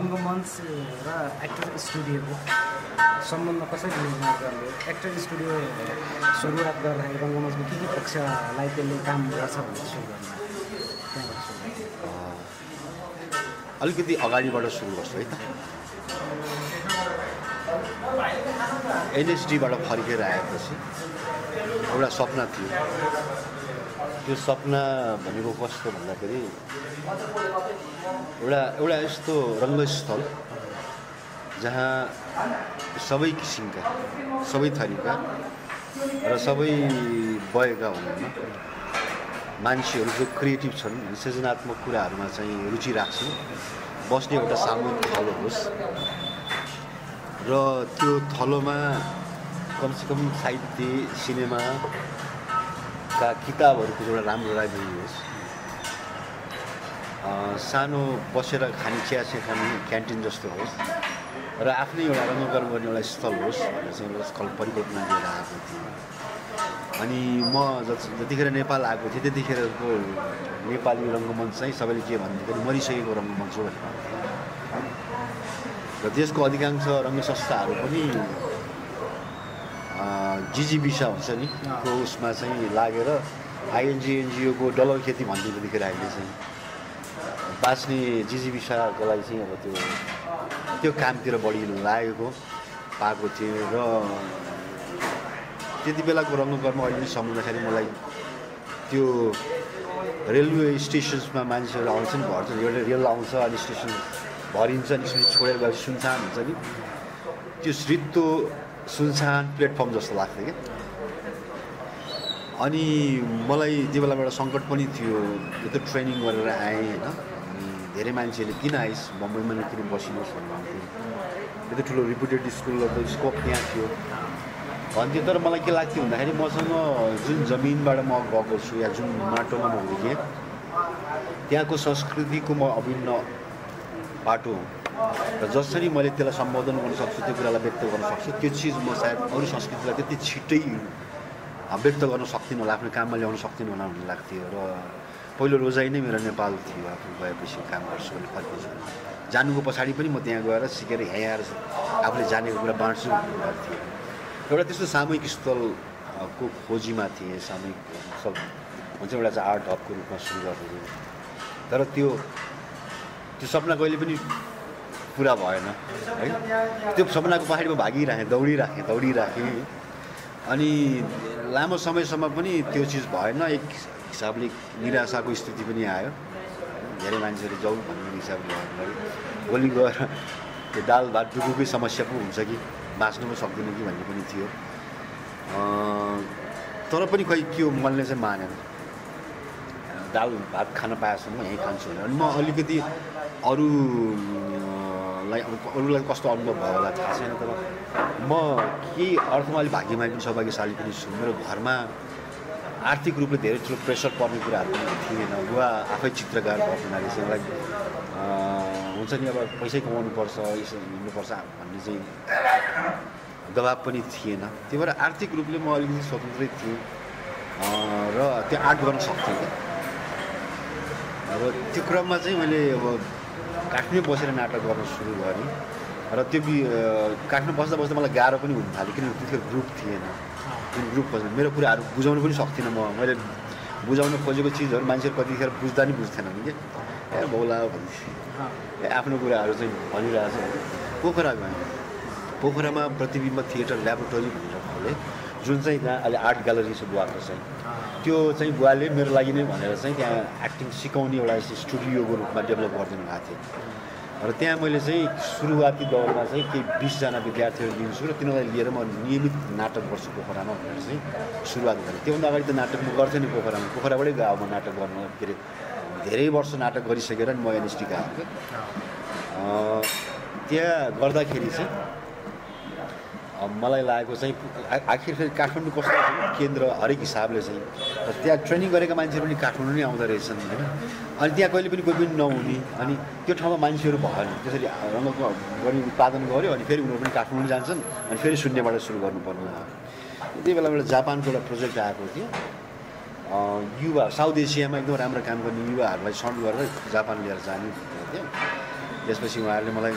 रङ्गमञ्च र एक्टर स्टुडियोको सम्बन्ध कसरी निर्माण गर्ने एक्टर स्टुडियो सुरुवात गर्दाखेरि रङ्गमञ्चमा के पक्षलाई त्यसले काम गर्छ भनेर सुरु गर्नु अलिकति अगाडिबाट सुरु गर्छु है त एनएसडीबाट फर्केर आएपछि एउटा सपना थियो त्यो सपना भनेको कस्तो भन्दाखेरि एउटा यस्तो रङ्गस्थल जहाँ सबै किसिमका सबै थरीका र सबै वयका हुनुहुन्न मान्छेहरू जो क्रिएटिभ छन् सृजनात्मक कुराहरूमा चाहिँ रुचि राख्छन् बस्ने एउटा सामूहिक थलो होस् र त्यो थलोमा कमसेकम साहित्य सिनेमाका किताबहरूको एउटा राम्रो लाइब्रेरी होस् सानो बसेर खाने चिया खाने क्यान्टिन जस्तो होस् र आफ्नै एउटा रङ्गकर्म गर्ने एउटा स्थल होस् भनेर चाहिँ एउटा स्थल परिकल्पना लिएर आएको थिएँ अनि म जतिखेर नेपाल आएको थिएँ त्यतिखेरको नेपाली रङ्गमञ्च चाहिँ सबैले के भन्दाखेरि मरिसकेको रङ्गमञ्च हो भनेर भन्थ्यो र देशको अधिकांश रङ्ग संस्थाहरू पनि जिजिबिसा हुन्छ नि को उसमा चाहिँ लागेर आइएनजिएनजिओको डलर खेती भन्दै त्यतिखेर अहिले चाहिँ बाँच्ने जिजिबिसाको लागि चाहिँ अब त्यो कामतिर बढी लागेको पाएको थिएँ र त्यति बेलाको रङ्गकर्म अहिले सम्झँदाखेरि मलाई त्यो रेलवे स्टेसन्समा मान्छेहरू आउँछन् भर्छन् एउटा रेल आउँछ अनि स्टेसन भरिन्छ अनि छोडेर गएर सुनसान हुन्छ नि त्यो रित्तो सुनसान प्लेटफर्म जस्तो लाग्थ्यो क्या अनि मलाई त्यो बेलामा एउटा सङ्कट पनि थियो यत्रो ट्रेनिङ गरेर आएँ होइन अनि धेरै मान्छेले किन आइस् बम्बईमा नै किन बसिनुहोस् भन्नुहुन्थ्यो यत्रो ठुलो रिपुटेड स्कुल त स्कोप त्यहाँ थियो भन्थ्यो तर मलाई के लाग्थ्यो भन्दाखेरि मसँग जुन जमिनबाट म गएको छु या जुन माटोमा म हुर्केँ त्यहाँको संस्कृतिको म अभिन्न बाटो हो र जसरी मैले त्यसलाई सम्बोधन गर्न सक्छु त्यो कुरालाई व्यक्त गर्न सक्छु त्यो चिज म सायद अरू संस्कृतिलाई त्यति छिट्टै व्यक्त गर्न सक्दिनँ होला आफ्नो काममा ल्याउन सक्दिनँ होला भन्ने लाग्थ्यो र पहिलो रोजाइ नै मेरो नेपाल थियो आफू गएपछि काम गर्छु भने फर्केछु जानुको पछाडि पनि म त्यहाँ गएर सिकेर यहाँ आएर आफूले जानेको कुरा बाँड्छु भन्ने कुरा थियो एउटा त्यस्तो सामूहिक स्थलको खोजीमा थिएँ सामूहिक स्थल हुन्छ एउटा चाहिँ आर्ट हबको रूपमा सुरु गरेको तर त्यो सपना कहिले पनि पुरा भएन है त्यो सपनाको पछाडि म भागिराखेँ दौडिराखेँ अनि लामो समयसम्म पनि त्यो चिज भएन एक हिसाबले निराशाको स्थिति पनि आयो धेरै मान्छेहरू जाउँ भन्ने हिसाबले भोलि गएर त्यो दाल भात डुकुकै समस्या पो हुन्छ कि बाँच्नु पो सक्दिनँ कि भन्ने पनि थियो तर पनि खै के हो मनले चाहिँ मानेन दाल भात खान पाएसम्म यहीँ खान्छु भने अनि म अलिकति अरूलाई कस्तो अनुभव भयो होला थाहा छैन तर म केही अर्थमा अलिक भाग्यमानी पनि सौभाग्यशाली पनि छु मेरो घरमा आर्थिक रूपले धेरै ठुलो प्रेसर पर्ने कुराहरू पनि थिएन बुवा आफै चित्रकार भएको हुनाले चाहिँ मलाई हुन्छ नि अब पैसै कमाउनुपर्छ यसो हिँड्नुपर्छ भन्ने चाहिँ दबाब पनि थिएन त्यही भएर आर्थिक रूपले म अलिकति स्वतन्त्रै थिएँ र त्यो आर्ट गर्न सक्थेँ क्या र त्यो क्रममा चाहिँ मैले अब काठमाडौँ बसेर नाटक गर्न सुरु गरेँ र त्यो काठमाडौँ बस्दा बस्दा मलाई गाह्रो पनि हुन थाल्यो किनभने त्यतिखेर ग्रुप थिएन जुन ग्रुप बस्दा मेरो कुराहरू बुझाउनु पनि सक्थिनँ मैले बुझाउन खोजेको चिजहरू मान्छेहरू कतिखेर बुझ्दा नि बुझ्थेनन् कि ए भौला भन्थे आफ्नो कुराहरू चाहिँ भनिरहेको छ पोखरा गएँ पोखरामा प्रतिबिम्ब थिएटर ल्याबोरेटरी भनेर खोलेँ जुन चाहिँ त्यहाँ अहिले आर्ट ग्यालरी छ बुवाको चाहिँ त्यो चाहिँ बुवाले मेरो लागि नै भनेर चाहिँ त्यहाँ एक्टिङ सिकाउने एउटा स्टुडियोको रूपमा डेभलप गरिदिनु भएको थियो र त्यहाँ मैले चाहिँ सुरुवाती दौरमा चाहिँ केही 20जना विद्यार्थीहरू दिन्छु र तिनीहरूलाई लिएर म नियमित नाटक गर्छु पोखरामा भनेर चाहिँ सुरुवात गरेँ त्योभन्दा अगाडि त नाटक म गर्थेँ नि पोखराबाटै गएँ म नाटक गर्न के अरे धेरै वर्ष नाटक गरिसकेर नि म एनएसटी गएको त्यहाँ गर्दाखेरि चाहिँ मलाई लागेको चाहिँ आखिर फेरि काठमाडौँ कस्तो केन्द्र हरेक हिसाबले चाहिँ त्यहाँ ट्रेनिङ गरेका मान्छेहरू पनि काठमाडौँ नै आउँदो रहेछन् होइन अनि त्यहाँ कहिले पनि कोही पनि नहुने अनि त्यो ठाउँमा मान्छेहरू भएन त्यसरी रङ्गको गर्ने उत्पादन गऱ्यो अनि फेरि उनीहरू पनि काठमाडौँ जान्छन् अनि फेरि शून्यबाट सुरु गर्नुपर्ने भयो त्यही बेला एउटा जापानको एउटा प्रोजेक्ट आएको थियो युवा साउथ एसियामा एकदम राम्रो काम गर्ने युवाहरूलाई सन्ड गरेर जापान लिएर जाने थियो त्यसपछि उहाँहरूले मलाई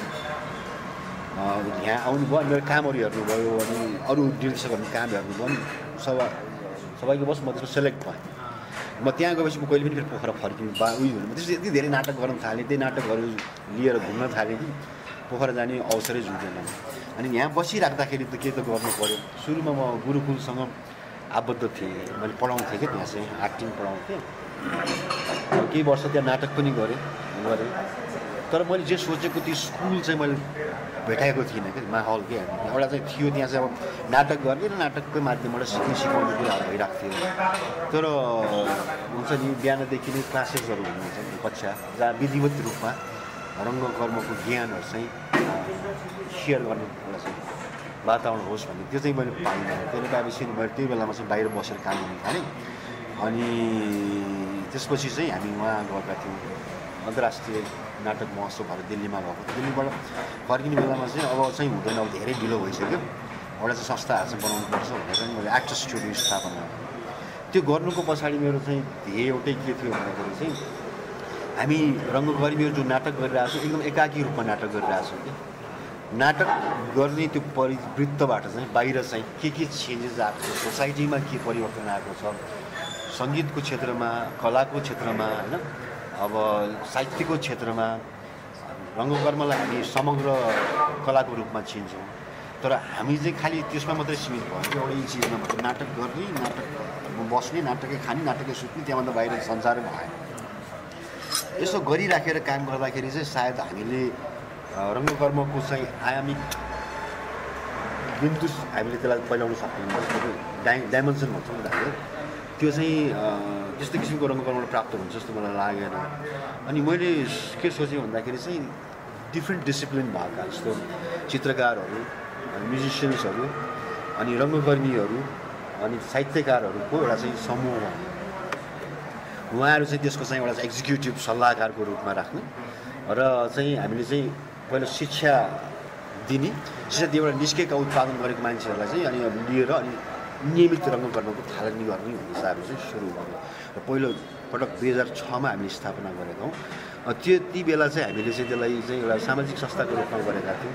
यहाँ आउनुभयो अनि मेरो कामहरू हेर्नुभयो अनि अरू निर्देशकहरूको काम हेर्नुभयो अनि सबैको बस म त्यसमा सेलेक्ट भएँ म त्यहाँ गएपछि म कहिले पनि फेरि पोखरा फर्किनु उयो हुनु त्यसपछि यति धेरै नाटक गर्न थालेँ त्यही नाटकहरू लिएर घुम्न थालेँ कि पोखरा जाने अवसरै जुट्दैन अनि यहाँ बसिराख्दाखेरि त के त गर्नु पऱ्यो सुरुमा म गुरुकुलसँग आबद्ध थिएँ मैले पढाउँथेँ क्या त्यहाँ चाहिँ एक्टिङ पढाउँथेँ केही वर्ष त्यहाँ नाटक पनि गरेँ तर मैले जे सोचेको त्यो स्कुल चाहिँ मैले भेटाएको थिइनँ क्या माहौल के एउटा चाहिँ थियो त्यहाँ चाहिँ अब नाटक गर्ने र नाटककै माध्यमबाट सिकाउने कुराहरू भइरहेको थियो तर हुन्छ नि बिहानदेखि नै क्लासेसहरू हुनुहुन्छ कक्षा जहाँ विधिवत रूपमा रङ्गकर्मको ज्ञानहरू चाहिँ सेयर गर्ने एउटा चाहिँ वातावरण होस् भन्ने त्यो चाहिँ मैले पाइनँ त्यसले पाएपछि मैले त्यही बेलामा चाहिँ बाहिर बसेर काम गर्नु थालेँ अनि त्यसपछि चाहिँ हामी उहाँ गएका थियौँ अन्तर्राष्ट्रिय नाटक महोत्सवहरू दिल्लीमा भएको दिल्लीबाट फर्किने बेलामा चाहिँ अब चाहिँ हुँदैन अब धेरै ढिलो भइसक्यो एउटा चाहिँ संस्थाहरू चाहिँ बनाउनुपर्छ भनेर चाहिँ मैले एक्टर्स स्टुडियो स्थापना त्यो गर्नुको पछाडि मेरो चाहिँ ध्येय एउटै के थियो भन्दाखेरि चाहिँ हामी रङ्गकर्मीहरू जो नाटक गरिरहेको छौँ एकदम एकाकी रूपमा नाटक गरिरहेको छौँ कि नाटक गर्ने त्यो परिवृत्तबाट चाहिँ बाहिर चाहिँ के चेन्जेस आएको छ सोसाइटीमा के परिवर्तन आएको छ सङ्गीतको क्षेत्रमा कलाको क्षेत्रमा होइन अब साहित्यको क्षेत्रमा रङ्गकर्मलाई हामी समग्र कलाको रूपमा चिन्छौँ तर हामी चाहिँ खालि त्यसमा मात्रै सीमित भयो एउटै चिजमा मात्रै नाटक गर्ने नाटक बस्ने नाटकै खाने नाटकै सुत्ने त्यहाँभन्दा बाहिर संसारै भएन यसो गरिराखेर काम गर्दाखेरि चाहिँ सायद हामीले रङ्गकर्मको चाहिँ आयामिक बिन्दु हामीले त्यसलाई पहिलाउन सक्दैनौँ डाइमेन्सन भन्छौँ नि हामीले त्यो चाहिँ त्यस्तो किसिमको रङ्गकर्मबाट प्राप्त हुन्छ जस्तो मलाई लागेन अनि मैले के सोचेँ भन्दाखेरि चाहिँ डिफ्रेन्ट डिसिप्लिन भएका जस्तो चित्रकारहरू म्युजिसियन्सहरू अनि रङ्गकर्मीहरू अनि साहित्यकारहरूको एउटा चाहिँ समूह भयो उहाँहरू चाहिँ त्यसको चाहिँ एउटा एक्जिक्युटिभ सल्लाहकारको रूपमा राख्ने र चाहिँ हामीले चाहिँ पहिला शिक्षा दिने शिक्षा दिएबाट निस्केका उत्पादन गरेको मान्छेहरूलाई चाहिँ अनि लिएर अनि नियमित रङ्गकर्मको थालनी गर्ने भन्ने हिसाबले चाहिँ सुरु गर्यो र पहिलो पटक 2006मा हामीले स्थापना गरेका हौँ ती बेला चाहिँ हामीले चाहिँ त्यसलाई चाहिँ एउटा सामाजिक संस्थाको रूपमा गरेका थियौँ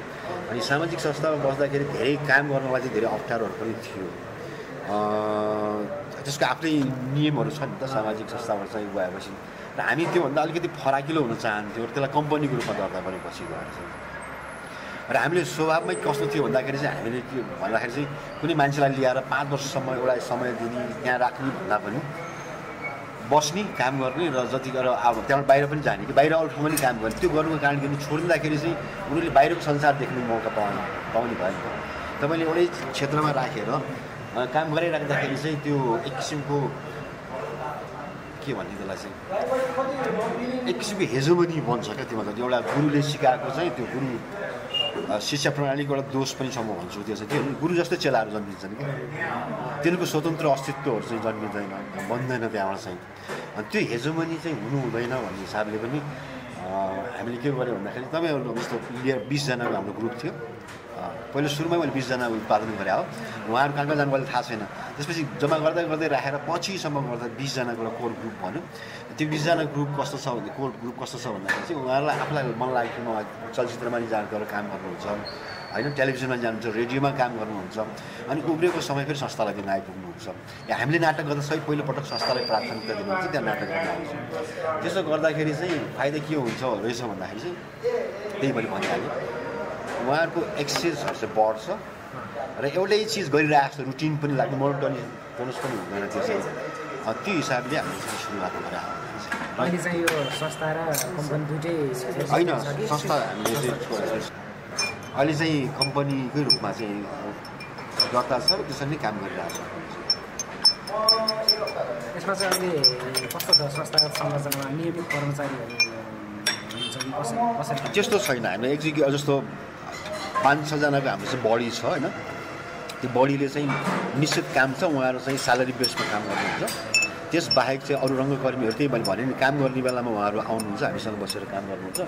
अनि सामाजिक संस्थामा बस्दाखेरि धेरै काम गर्नलाई चाहिँ धेरै अप्ठ्यारोहरू पनि थियो त्यसको आफ्नै नियमहरू छ नि त सामाजिक संस्थाबाट चाहिँ गएपछि र हामी त्योभन्दा अलिकति फराकिलो हुन चाहन्थ्यौँ र त्यसलाई कम्पनीको रूपमा दर्ता पनि पछि गएर चाहिँ र हामीले स्वभावमै कस्तो थियो भन्दाखेरि चाहिँ हामीले के भन्दाखेरि चाहिँ कुनै मान्छेलाई ल्याएर 5 वर्षसम्म एउटा समय दिने त्यहाँ राख्ने भन्दा पनि बस्ने काम गर्ने र जति गरेर अब त्यहाँबाट बाहिर पनि जाने कि बाहिर अरू ठाउँमा पनि काम गर्ने त्यो गर्नुको कारण किन छोडिँदाखेरि चाहिँ उनीहरूले बाहिरको संसार देख्ने मौका पाउने भयो नि त मैले एउटै क्षेत्रमा राखेर काम गरिराख्दाखेरि चाहिँ त्यो एक किसिमको के भन्ने त्यसलाई चाहिँ एक किसिमको हेजोमनी बन्छ क्या त्यो मतलब एउटा गुरुले सिकाएको चाहिँ त्यो गुरु शिक्षा प्रणालीको एउटा दोष पनि छ म भन्छु त्यो चाहिँ के गुरु जस्तै चेलाहरू जन्मिन्छन् कि तिनीहरूको स्वतन्त्र अस्तित्वहरू चाहिँ जन्मिँदैन बन्दैन त्यहाँबाट चाहिँ अनि त्यो हेजोमनी चाहिँ हुनु हुँदैन भन्ने हिसाबले पनि हामीले के गर्यो भन्दाखेरि तपाईँहरू जस्तो 20 जनाको हाम्रो ग्रुप थियो पहिलो सुरुमै मैले 20 जना उत्पादन गरेँ हो उहाँहरू कहाँ जानु मलाई थाहा छैन त्यसपछि जम्मा गर्दै गर्दै राखेर पछिसम्म गर्दा 20 जनाको एउटा कोर ग्रुप भन्यो त्यो 20 जना ग्रुप कस्तो छ भने कोर ग्रुप कस्तो छ भन्दाखेरि चाहिँ उहाँहरूलाई आफूलाई मन लाग्यो कि चलचित्रमा नि गएर काम गर्नुहुन्छ होइन टेलिभिजनमा जानुहुन्छ रेडियोमा काम गर्नुहुन्छ अनि उब्रेको समय फेरि संस्थालाई दिन आइपुग्नुहुन्छ हामीले नाटक गर्दा सबै पहिलोपटक संस्थालाई प्राथमिकता दिनुहुन्छ त्यहाँ नाटक गर्न आउँछ त्यसो गर्दाखेरि चाहिँ फाइदा के हुन्छ रहेछ भन्दाखेरि चाहिँ त्यही मैले भनिहालेँ उहाँहरूको एक्सेसहरू चाहिँ बढ्छ र एउटै चिज गरिरहेको छ रुटिन पनि लाग्ने मोनोटोनस पनि हुँदैन त्यो चाहिँ त्यो हिसाबले हामीले चाहिँ सुरुवात गरेर अहिले चाहिँ यो संस्था र कम्पनी दुइटै होइन संस्था हामीले चाहिँ अहिले चाहिँ कम्पनीकै रूपमा चाहिँ दर्ता छ र त्यसरी नै काम गरिरहेको छ यसमा चाहिँ अहिले कस्तो छ संस्थागत संरचनामा नियमित कर्मचारीहरू त्यस्तो छैन हामीले एक्जिक्युटिभ जस्तो 5-6 जनाको हाम्रो चाहिँ बडी छ होइन त्यो बडीले चाहिँ निश्चित काम छ उहाँहरू चाहिँ स्यालेरी बेसमा काम गर्नुहुन्छ त्यसबाहेक चाहिँ अरू रङ्गकर्मीहरू त्यही मैले भने नि काम गर्ने बेलामा उहाँहरू आउनुहुन्छ हामीसँग बसेर काम गर्नुहुन्छ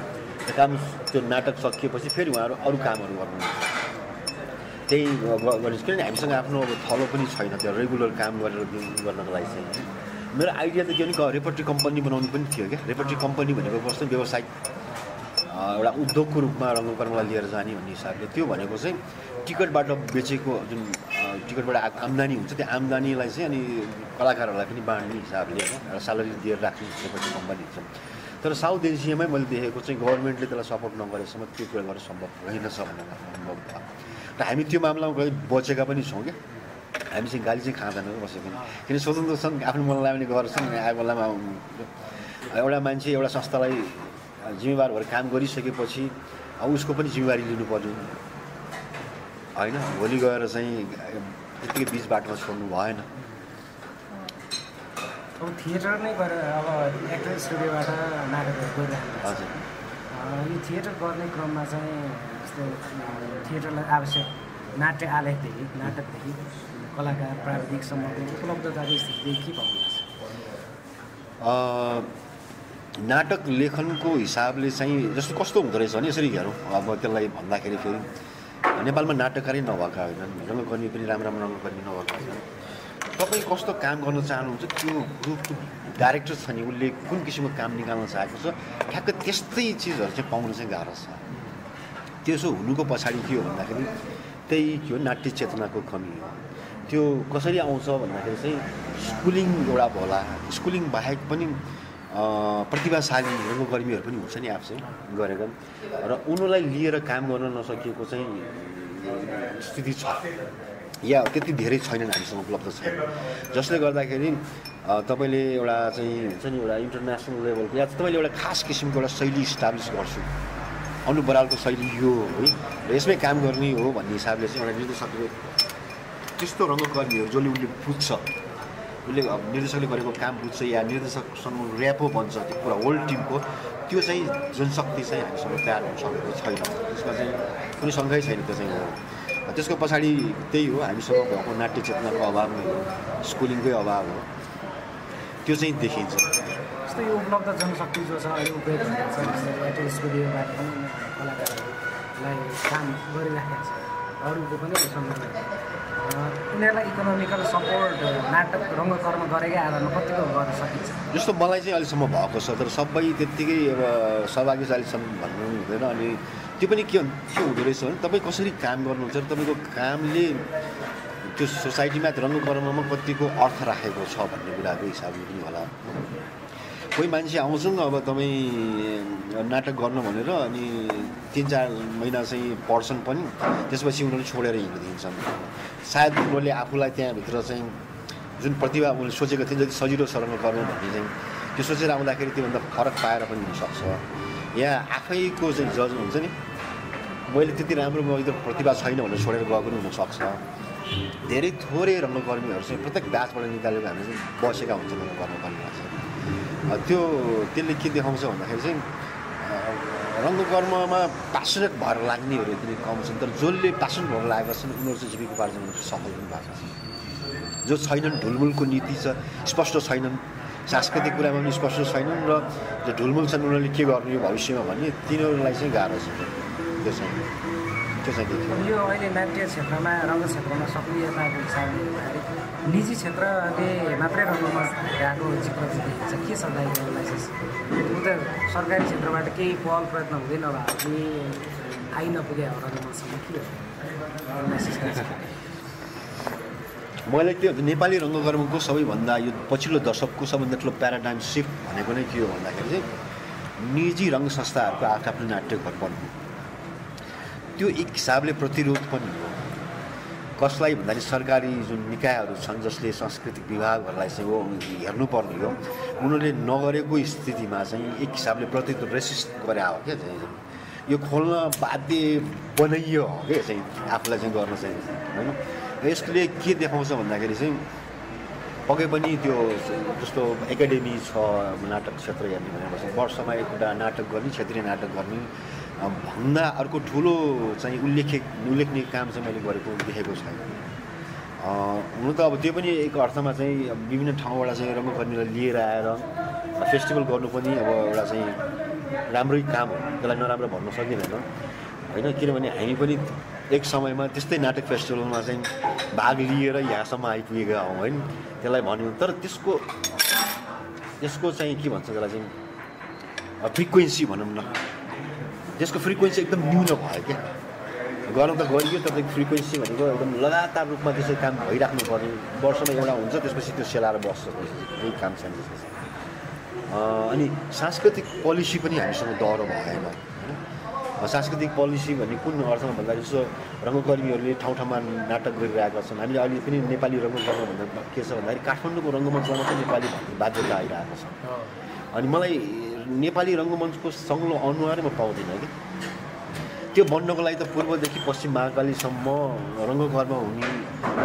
त्यो काम त्यो नाटक सकिएपछि फेरि उहाँहरू अरू कामहरू गर्नुहुन्छ त्यही गरिन्छ किनभने हामीसँग आफ्नो अब थलो पनि छैन त्यो रेगुलर काम गरेर गर्नको लागि चाहिँ मेरो आइडिया त के भने रेपर्ट्री कम्पनी बनाउनु पनि थियो क्या रेपर्ट्री कम्पनी भनेको कस्तो व्यावसायिक एउटा उद्योगको रूपमा रङ्गकर्मलाई लिएर जाने भन्ने हिसाबले त्यो भनेको चाहिँ टिकटबाट बेचेको जुन टिकटबाट आम्दानी हुन्छ त्यो आम्दानीलाई चाहिँ अनि कलाकारहरूलाई पनि बाँड्ने हिसाबले एउटा स्यालेरी दिएर राख्ने हिसाबले कम्पनी हुन्छ तर साउथ एसियामै मैले देखेको चाहिँ गभर्मेन्टले त्यसलाई सपोर्ट नगरेसम्म त्यो कुरा गर्न सम्भव रहेनछ भन्ने अनुभव भयो र हामी त्यो मामलामा कहिले बचेका पनि छौँ क्या हामी चाहिँ गाली चाहिँ खाँदैनौँ बसेको किन स्वतन्त्र छन् आफ्नो मनलाई पनि गर्छन् आएको बेलामा एउटा मान्छे एउटा संस्थालाई जिम्मेवार भएर काम गरिसकेपछि उसको पनि जिम्मेवारी लिनुपर्ने होइन भोलि गएर चाहिँ त्यत्तिकै बिच बाटोमा छोड्नु भएन अब थिएटर नै गरेर अब एक्टर स्टुडियोबाट नाटकहरू गरिरहेको हजुर यो थिएटर गर्ने क्रममा चाहिँ जस्तो थिएटरलाई आवश्यक नाट्य आलेखदेखि नाटकदेखि कलाकार प्राविधिकसम्मको उपलब्धताको स्थिति के पाउनुहुन्छ नाटक लेखनको हिसाबले चाहिँ जस्तो कस्तो हुँदो रहेछ भने यसरी हेरौँ अब त्यसलाई भन्दाखेरि फेरि नेपालमा नाटककारै नभएका होइनन् रङ्गकर्मी पनि राम्रो रङ्गकर्मी नभएका होइनन् तपाईँ कस्तो काम गर्न चाहनुहुन्छ त्यो ग्रुपको डाइरेक्टर छ नि उसले कुन किसिमको काम निकाल्न चाहेको छ ठ्याक्क त्यस्तै चिजहरू चाहिँ पाउनु चाहिँ गाह्रो छ त्यसो हुनुको पछाडि के हो भन्दाखेरि त्यही के हो नाट्य चेतनाको कमी हो त्यो कसरी आउँछ भन्दाखेरि चाहिँ स्कुलिङ एउटा होला स्कुलिङ बाहेक पनि प्रतिभाशाली रङ्गकर्मीहरू पनि हुन्छ नि आफै गरेका र उनीहरूलाई लिएर काम गर्न नसकिएको चाहिँ स्थिति छ या त्यति धेरै छैनन् हामीसँग उपलब्ध छैन जसले गर्दाखेरि तपाईँले एउटा चाहिँ हुन्छ नि एउटा इन्टरनेसनल लेभलको या तपाईँले एउटा खास किसिमको एउटा शैली इस्टाब्लिस गर्छु अनुप बरालको शैली यो है र यसमै काम गर्ने हो भन्ने हिसाबले चाहिँ एउटा निर्देशकले त्यस्तो रङ्गकर्मीहरू जसले उसले बुझ्छ उसले निर्देशकले गरेको काम बुझ्छ या निर्देशकसँग ऱ्यापो बन्छ त्यो पुरा होल टिमको त्यो चाहिँ जनशक्ति चाहिँ हामीसँग तयार हुन सकेको छैन त्यसमा चाहिँ कुनै शङ्कै छैन त्यो चाहिँ हो त्यसको पछाडि त्यही हो हामीसँग भएको नाट्य चेतनाको अभाव नै हो स्कुलिङकै अभाव हो त्यो चाहिँ देखिन्छ जस्तो यो उपलब्ध जनशक्ति जो छ अहिले उपयोग भएको छ एटरस स्टुडियोबाट पनि कलाकारहरूलाई काम गरिराखेको छ अरूको पनि उनीहरूलाई इकोनोमिकल सपोर्ट नाटक रङ्गकर्म गरेकै आधारमा कतिको गर्न सकिन्छ जस्तो मलाई चाहिँ अहिलेसम्म भएको छ तर सबै त्यत्तिकै अब सहभागी अहिलेसम्म भन्नु हुँदैन अनि त्यो पनि के हुँदो रहेछ भने तपाईँ कसरी काम गर्नुहुन्छ तपाईँको कामले त्यो सोसाइटीमा रङ्गकर्ममा कतिको अर्थ राखेको छ भन्ने कुराको हिसाबले पनि होला कोही मान्छे आउँछन् अब तपाईँ नाटक गर्नु भनेर अनि 3-4 महिना चाहिँ पढ्छन् पनि त्यसपछि उनीहरूले छोडेर हिँडिदिन्छन् सायद उनीहरूले आफूलाई त्यहाँभित्र चाहिँ जुन प्रतिभा उनीहरूले सोचेको थिए जति सजिलो सरल गर्नु भन्ने चाहिँ त्यो सोचेर आउँदाखेरि त्योभन्दा फरक पाएर पनि हुनसक्छ या आफैको चाहिँ जज हुन्छ नि मैले त्यति राम्रो एकदम प्रतिभा छैन भनेर छोडेर गएको पनि हुनसक्छ धेरै थोरै रङ्गकर्मीहरू चाहिँ प्रत्येक ब्याचबाट निकालेको हामी चाहिँ बसेका हुन्छ रङ्गकर्मीहरू चाहिँ त्यसले के देखाउँछ भन्दाखेरि चाहिँ रङ्गकर्ममा प्यासनेट भएर लाग्नेहरू पनि कम छन् तर जसले प्यासनेट भएर लागेका छन् उनीहरू चाहिँ जीविकोपार्जन सफल पनि भएको छ जो छैनन् ढुलमुलको नीति छ स्पष्ट छैनन् सांस्कृतिक कुरामा पनि स्पष्ट छैनन् र जो ढुलमुल छन् उनीहरूले के गर्ने यो भविष्यमा भन्ने तिनीहरूलाई चाहिँ गाह्रो छ त्यो चाहिँ यो अहिले नाट्य क्षेत्रमा रङ्ग क्षेत्रमा सक्रियताको हिसाबले निजी क्षेत्रले मात्रै रङ्गमा गएको चित्र देखिन्छ के छ दाइलाई चाहिँ त सरकारी क्षेत्रबाट केही पहल प्रयत्न हुँदैन अब हामी आइ नपुगे हो रङ्गमञ्चसम्म के हो मेसेज मैले त्यो नेपाली रङ्गकर्मको सबैभन्दा यो पछिल्लो दशकको सबैभन्दा ठुलो प्याराडाइम सिफ्ट भनेको नै के हो भन्दाखेरि चाहिँ निजी रङ्ग संस्थाहरूको आफ्नो नाट्यघर बन्नु त्यो एक हिसाबले प्रतिरोध पनि हो कसलाई भन्दाखेरि सरकारी जुन निकायहरू छन् जसले सांस्कृतिक विभागहरूलाई चाहिँ हो हेर्नुपर्ने हो उनीहरूले नगरेको स्थितिमा चाहिँ एक हिसाबले प्रतिरोध रेसिस्ट गरे हो क्या चाहिँ यो खोल्न बाध्य बनाइयो हो क्या चाहिँ आफूलाई चाहिँ गर्न चाहिँ होइन यसले के देखाउँछ भन्दाखेरि चाहिँ पक्कै पनि त्यो जस्तो एकाडेमी छ नाटक क्षेत्र हेर्ने भनेपछि वर्षमा एकपल्ट नाटक गर्ने क्षेत्रीय नाटक गर्ने भन्दा अर्को ठुलो चाहिँ उल्लेख्ने काम चाहिँ मैले गरेको देखेको छैन हुनु त अब त्यो पनि एक अर्थमा चाहिँ विभिन्न ठाउँबाट चाहिँ रङ्गकर्मीलाई लिएर आएर फेस्टिभल गर्नु पनि अब एउटा चाहिँ राम्रै काम हो त्यसलाई नराम्रो भन्न सकिँदैन होइन किनभने हामी पनि एक समयमा त्यस्तै नाटक फेस्टिभलमा चाहिँ भाग लिएर यहाँसम्म आइपुगेका हौँ होइन त्यसलाई भन्यो तर त्यसको चाहिँ के भन्छ त्यसलाई चाहिँ फ्रिक्वेन्सी भनौँ न त्यसको फ्रिक्वेन्सी एकदम न्यून भयो क्या गर्न त गरियो तर फ्रिक्वेन्सी भनेको एकदम लगातार रूपमा त्यसै काम भइराख्नु पर्ने वर्षमा एउटा हुन्छ त्यसपछि त्यो सेलाएर बस्छ यही काम छ अनि सांस्कृतिक पोलिसी पनि हामीसँग डह्रो भएन होइन सांस्कृतिक पोलिसी भन्ने कुन अर्थमा भन्दाखेरि जस्तो रङ्गकर्मीहरूले ठाउँ ठाउँमा नाटक गरिरहेका छन् हामीले अहिले पनि नेपाली रङ्गकर्म भन्दा के छ भन्दाखेरि काठमाडौँको रङ्गमञ्चमा चाहिँ नेपाली बाध्यता आइरहेको छ अनि मलाई नेपाली रङ्गमञ्चको सङ्लो अनुहारै म पाउँदिनँ कि त्यो बन्नको लागि त पूर्वदेखि पश्चिम महाकालीसम्म रङ्गकर्म हुने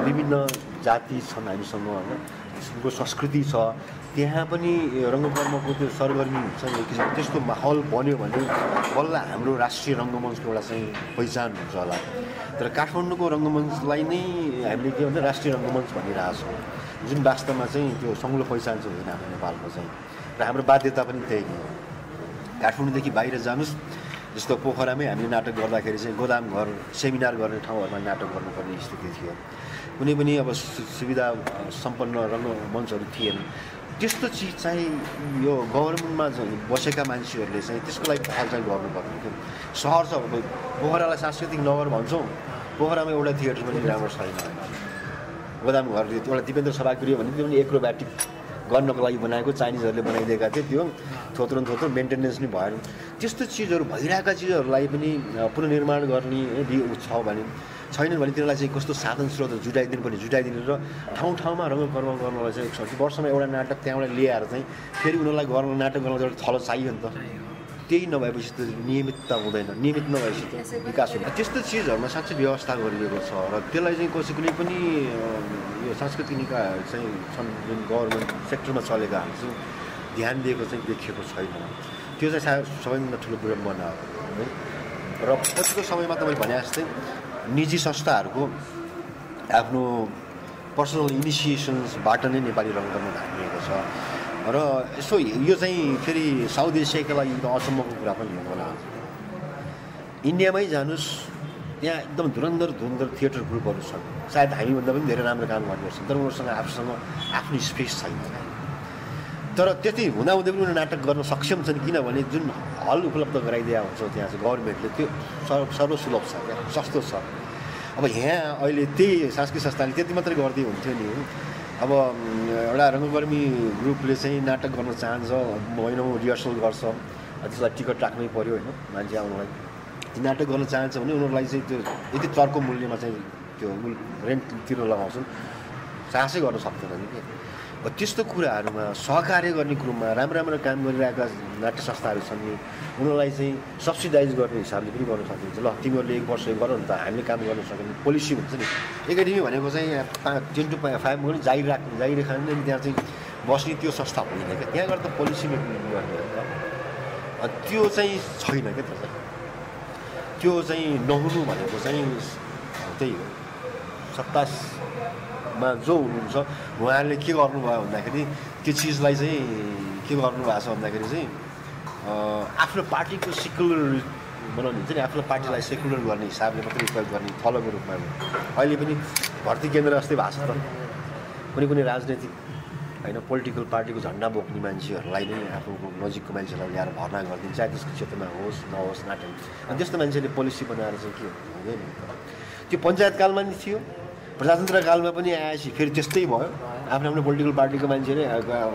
विभिन्न जाति छन् हामीसँग होइन त्यसको संस्कृति छ त्यहाँ पनि रङ्गकर्मको त्यो सरगर्मी हुन्छ एक किसिमको त्यस्तो माहौल बन्यो भने बल्ल हाम्रो राष्ट्रिय रङ्गमञ्चको एउटा चाहिँ पहिचान हुन्छ होला तर काठमाडौँको रङ्गमञ्चलाई नै हामीले के भन्छ राष्ट्रिय रङ्गमञ्च भनिरहेछौँ जुन वास्तवमा चाहिँ त्यो सङ्लो पहिचान चाहिँ होइन हाम्रो नेपालको चाहिँ र हाम्रो बाध्यता पनि त्यही नै हो काठमाडौँदेखि बाहिर जानुहोस् जस्तो पोखरामै हामीले नाटक गर्दाखेरि चाहिँ गोदाम घर सेमिनार गर्ने ठाउँहरूमा नाटक गर्नुपर्ने स्थिति थियो कुनै पनि अब सुविधा सम्पन्न रङ्गमञ्चहरू थिएन त्यस्तो चिज चाहिँ यो गभर्मेन्टमा बसेका मान्छेहरूले चाहिँ त्यसको लागि पहल चाहिँ गर्नुपर्ने थियो सहर छ पोखरालाई सांस्कृतिक नगर भन्छौँ पोखरामा एउटा थिएटर पनि राम्रो छैन गोदाम घर एउटा दिपेन्द्र सभागृह भने त्यो पनि एक्रोब्याटिक गर्नको लागि बनाएको चाइनिजहरूले बनाइदिएका थिए त्यो थोत्रो मेन्टेनेन्स नै भएन त्यस्तो चिजहरू भइरहेका चिजहरूलाई पनि पुनर्निर्माण गर्ने छ भने छैनन् भने तिनीहरूलाई चाहिँ कस्तो साधन स्रोतहरू जुटाइदिनु पर्ने जुटाइदिनु र ठाउँ ठाउँमा रङ्गकर्म गर्नलाई चाहिँ वर्षमा एउटा नाटक त्यहाँबाट ल्याएर चाहिँ फेरि उनीहरूलाई गर्न नाटक गर्न एउटा थलो चाहियो नि त त्यही नभएपछि त नियमितता हुँदैन नियमित नभएपछि त विकास हुँदैन त्यस्तो चिजहरूमा साँच्चै व्यवस्था गरिएको छ र त्यसलाई चाहिँ कुनै पनि यो सांस्कृतिक निकायहरू चाहिँ छन् जुन गभर्मेन्ट सेक्टरमा चलेकाहरू चाहिँ ध्यान दिएको चाहिँ देखिएको छैन त्यो चाहिँ सबैभन्दा ठुलो विडम्बना हो है र पछिल्लो समयमा तपाईँले भने जस्तै निजी संस्थाहरूको आफ्नो पर्सनल इनिसिएसन्सबाट नै नेपाली रङ्गकर्म धानिएको छ र यसो यो चाहिँ फेरि साउथ एसियाका लागि एकदम अचम्मको कुरा पनि होला इन्डियामै जानुहोस् त्यहाँ एकदम धुरन्धर थिएटर ग्रुपहरू छन् सायद हामीभन्दा पनि धेरै राम्रो काम गर्ने छन् तर उनीहरूसँग आफूसँग आफ्नो स्पेस छैन तर त्यति हुँदाहुँदै पनि उनीहरू नाटक गर्न सक्षम छन् किनभने जुन हल उपलब्ध गराइदिया हुन्छ त्यहाँ चाहिँ गभर्मेन्टले त्यो सर्वसुलभ छ क्या सस्तो छ अब यहाँ अहिले त्यही सांस्कृतिक संस्थाले त्यति मात्रै गर्दै हुन्थ्यो नि अब एउटा रङ्गकर्मी ग्रुपले चाहिँ नाटक गर्न चाहन्छ महिनौँ रिहर्सल गर्छ त्यसलाई टिकट राख्नै पऱ्यो होइन मान्छे आउनलाई नाटक गर्न चाहन्छ भने उनीहरूलाई चाहिँ त्यो यति चर्को मूल्यमा चाहिँ त्यो रेन्ट तिर्न लगाउँछन् साहसै गर्न सक्दैन नि कि त्यस्तो कुराहरूमा सहकार्य गर्ने क्रममा राम्रो काम गरिरहेका नाट्य संस्थाहरू छन् नि उनीहरूलाई चाहिँ सब्सिडाइज गर्ने हिसाबले पनि गर्न सकिन्छ ल तिमीहरूले 1 वर्ष गर नि त हामीले काम गर्न सक्ने पोलिसी हुन्छ नि एकाडेमी भनेको चाहिँ 10 to 5 पनि जागिर खाने त्यहाँ चाहिँ बस्ने त्यो संस्था होइन क्या त्यहाँ गएर त पोलिसी मेकिङ गर्ने हो त्यो चाहिँ छैन क्या त्यो चाहिँ नहुनु भनेको चाहिँ त्यही हो सत्तामा जो हुनुहुन्छ उहाँहरूले के गर्नुभयो भन्दाखेरि त्यो चिजलाई चाहिँ के गर्नुभएको छ भन्दाखेरि चाहिँ आफ्नो पार्टीको सेक्युलर बनाउनु हुन्छ नि आफ्नो पार्टीलाई सेक्युलर गर्ने हिसाबले मात्रै उपयोग गर्ने थलोको रूपमा अहिले पनि भर्ती केन्द्र जस्तै भएको छ त कुनै राजनैतिक होइन पोलिटिकल पार्टीको झन्डा बोक्ने मान्छेहरूलाई नै आफ्नो नजिकको मान्छेलाई ल्याएर भर्ना गरिदिन्छ चाहे त्यसको क्षेत्रमा होस् नहोस् नाटक अनि त्यस्तो मान्छेले पोलिसी बनाएर चाहिँ के हुँदैन त्यो पञ्चायतकालमा नि थियो प्रजातन्त्र कालमा पनि आएपछि फेरि त्यस्तै भयो आफ्नो पोलिटिकल पार्टीको मान्छेले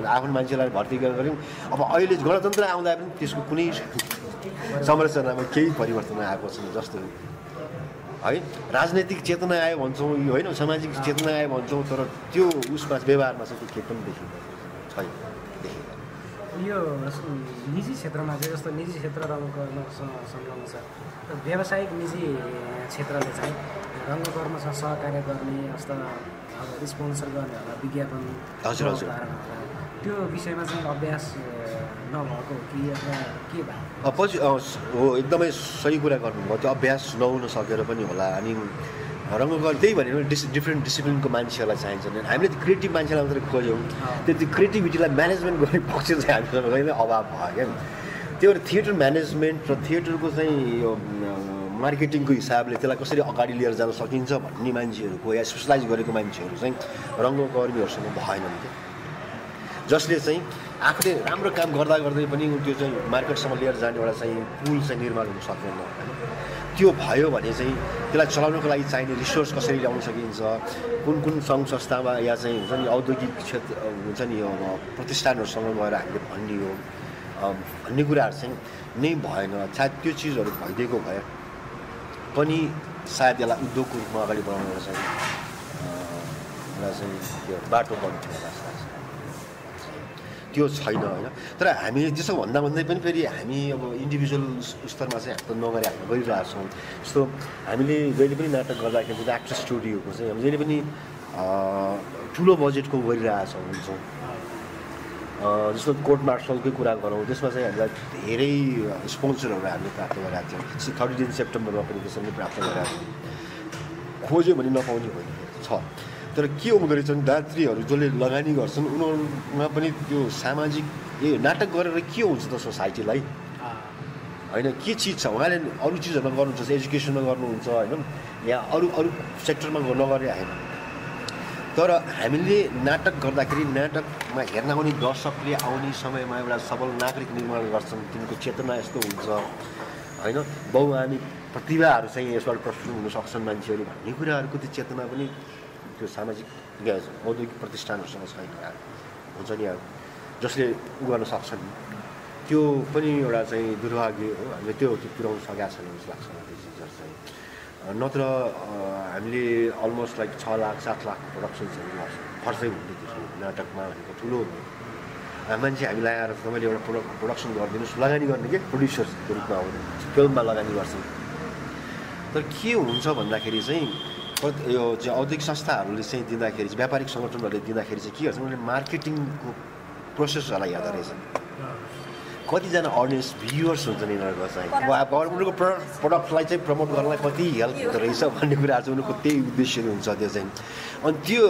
आफ्नो मान्छेलाई भर्ती गऱ्यौँ अब अहिले गणतन्त्र आउँदा पनि त्यसको कुनै संरचनामा केही परिवर्तन आएको छैन जस्तो है राजनैतिक चेतना आयो भन्छौँ यो होइन सामाजिक चेतना आयो भन्छौँ तर त्यो उसमा व्यवहारमा चाहिँ त्यो केही पनि देखिँदैन छैन यो निजी क्षेत्रमा चाहिँ जस्तो निजी क्षेत्र रङ्गकर्मसँग संलग्न छ व्यावसायिक निजी क्षेत्रले चाहिँ रङ्गकर्मसँग सहकार्य गर्ने जस्तो अब स्पोन्सर गर्ने होला विज्ञापन त्यो विषयमा चाहिँ अभ्यास नभएको कि अथवा के भयो पछि हो एकदमै सही कुरा गर्नुभयो त्यो अभ्यास नहुन सकेर पनि होला अनि रङ्गकर्म त्यही भनेर डिफ्रेन्ट डिसिप्लिनको मान्छेहरूलाई चाहिन्छ नि हामीले क्रिएटिभ मान्छेलाई मात्रै खोज्यौँ त्यो क्रिएटिभिटीलाई म्यानेजमेन्ट गर्ने पक्ष चाहिँ हामीसँग कहिले अभाव भयो क्या त्यो भएर थिएटर म्यानेजमेन्ट र थिएटरको चाहिँ यो मार्केटिङको हिसाबले त्यसलाई कसरी अगाडि लिएर जान सकिन्छ भन्ने मान्छेहरूको या स्पेसलाइज गरेको मान्छेहरू चाहिँ रङ्गकर्मीहरूसँग भएनन् क्या जसले चाहिँ आफूले राम्रो काम गर्दा गर्दै पनि त्यो चाहिँ मार्केटसम्म लिएर जाने एउटा चाहिँ पुल चाहिँ निर्माण हुन सक्दैन होइन त्यो भयो भने चाहिँ त्यसलाई चलाउनको लागि चाहिने रिसोर्स कसरी ल्याउन सकिन्छ कुन कुन सङ्घ संस्थामा या चाहिँ हुन्छ नि औद्योगिक क्षेत्र हुन्छ नि यो प्रतिष्ठानहरूसँग गएर हामीले भन्ने हो भन्ने कुराहरू चाहिँ नै भएन सायद त्यो चिजहरू भइदिएको भए पनि सायद यसलाई उद्योगको रूपमा अगाडि बढाउन चाहिँ त्यो बाटो बन्थ्यो होला जस्तो लाग्छ त्यो छैन होइन तर हामी त्यसो भन्दा भन्दै पनि फेरि हामी अब इन्डिभिजुअल स्तरमा चाहिँ हाम्रो नगरी हामी गरिरहेछौँ जस्तो हामीले जहिले पनि नाटक गर्दाखेरि चाहिँ एक्टर स्टुडियोको चाहिँ हामी जहिले पनि ठुलो बजेटको गरिरहेछौँ हुन्छौँ जस्तो कोर्ट मार्सलकै कुरा गरौँ त्यसमा चाहिँ हामीलाई धेरै स्पोन्सरहरू हामीले प्राप्त गरेका थियौँ 30 सेप्टेम्बरमा पनि त्यसरी प्राप्त गरेका थियौँ खोज्यो भने नपाउने होइन छ तर के हुँदो रहेछ भने दात्रीहरू जसले लगानी गर्छन् उनीहरूमा पनि त्यो सामाजिक नाटक गरेर के हुन्छ त सोसाइटीलाई होइन के चिज छ उहाँले अरू चिजहरूमा गर्नुहुन्छ एजुकेसनमा गर्नुहुन्छ होइन या अरू सेक्टरमा नगरे होइन तर हामीले नाटक गर्दाखेरि नाटकमा हेर्न आउने दर्शकले आउने समयमा एउटा सबल नागरिक निर्माण गर्छन् तिनको चेतना यस्तो हुन्छ होइन बहुआमी प्रतिभाहरू चाहिँ यसबाट प्रस्तुत हुन सक्छन् मान्छेहरू भन्ने कुराहरूको त्यो चेतना पनि त्यो सामाजिक औद्योगिक प्रतिष्ठानहरूसँग छैन हुन्छ नि जसले उ गर्न सक्छन् त्यो पनि एउटा चाहिँ दुर्भाग्य हो हामीले त्यो पुर्याउन सकेका छैनौँ जस्तो लाग्छ त्यो चिजहरू चाहिँ नत्र हामीले अलमोस्ट लाइक 6 लाख 7 लाख प्रोडक्सन्सहरू खर्चै हुन्थ्यो त्यसमा नाटकमा भनेको ठुलो मान्छे हामीलाई आएर तपाईँले एउटा प्रोडक्सन गरिदिनुहोस् लगानी गर्ने के प्रड्युसर्सको रूपमा आउने फिल्ममा लगानी गर्छन् तर के हुन्छ भन्दाखेरि चाहिँ यो चाहिँ औद्योगिक संस्थाहरूले चाहिँ दिँदाखेरि चाहिँ व्यापारिक सङ्गठनहरूले दिँदाखेरि चाहिँ के गर्छ उनीहरूले मार्केटिङको प्रोसेसहरूलाई हेर्दो रहेछन् कतिजना अडियन्स भ्युवर्स हुन्छ नि यिनीहरूको चाहिँ अब उनीहरूको प्रडक्टलाई चाहिँ प्रमोट गर्नलाई कति हेल्प हुँदो रहेछ भन्ने कुराहरू चाहिँ उनीहरूको त्यही उद्देश्य हुन्छ त्यो चाहिँ अनि त्यो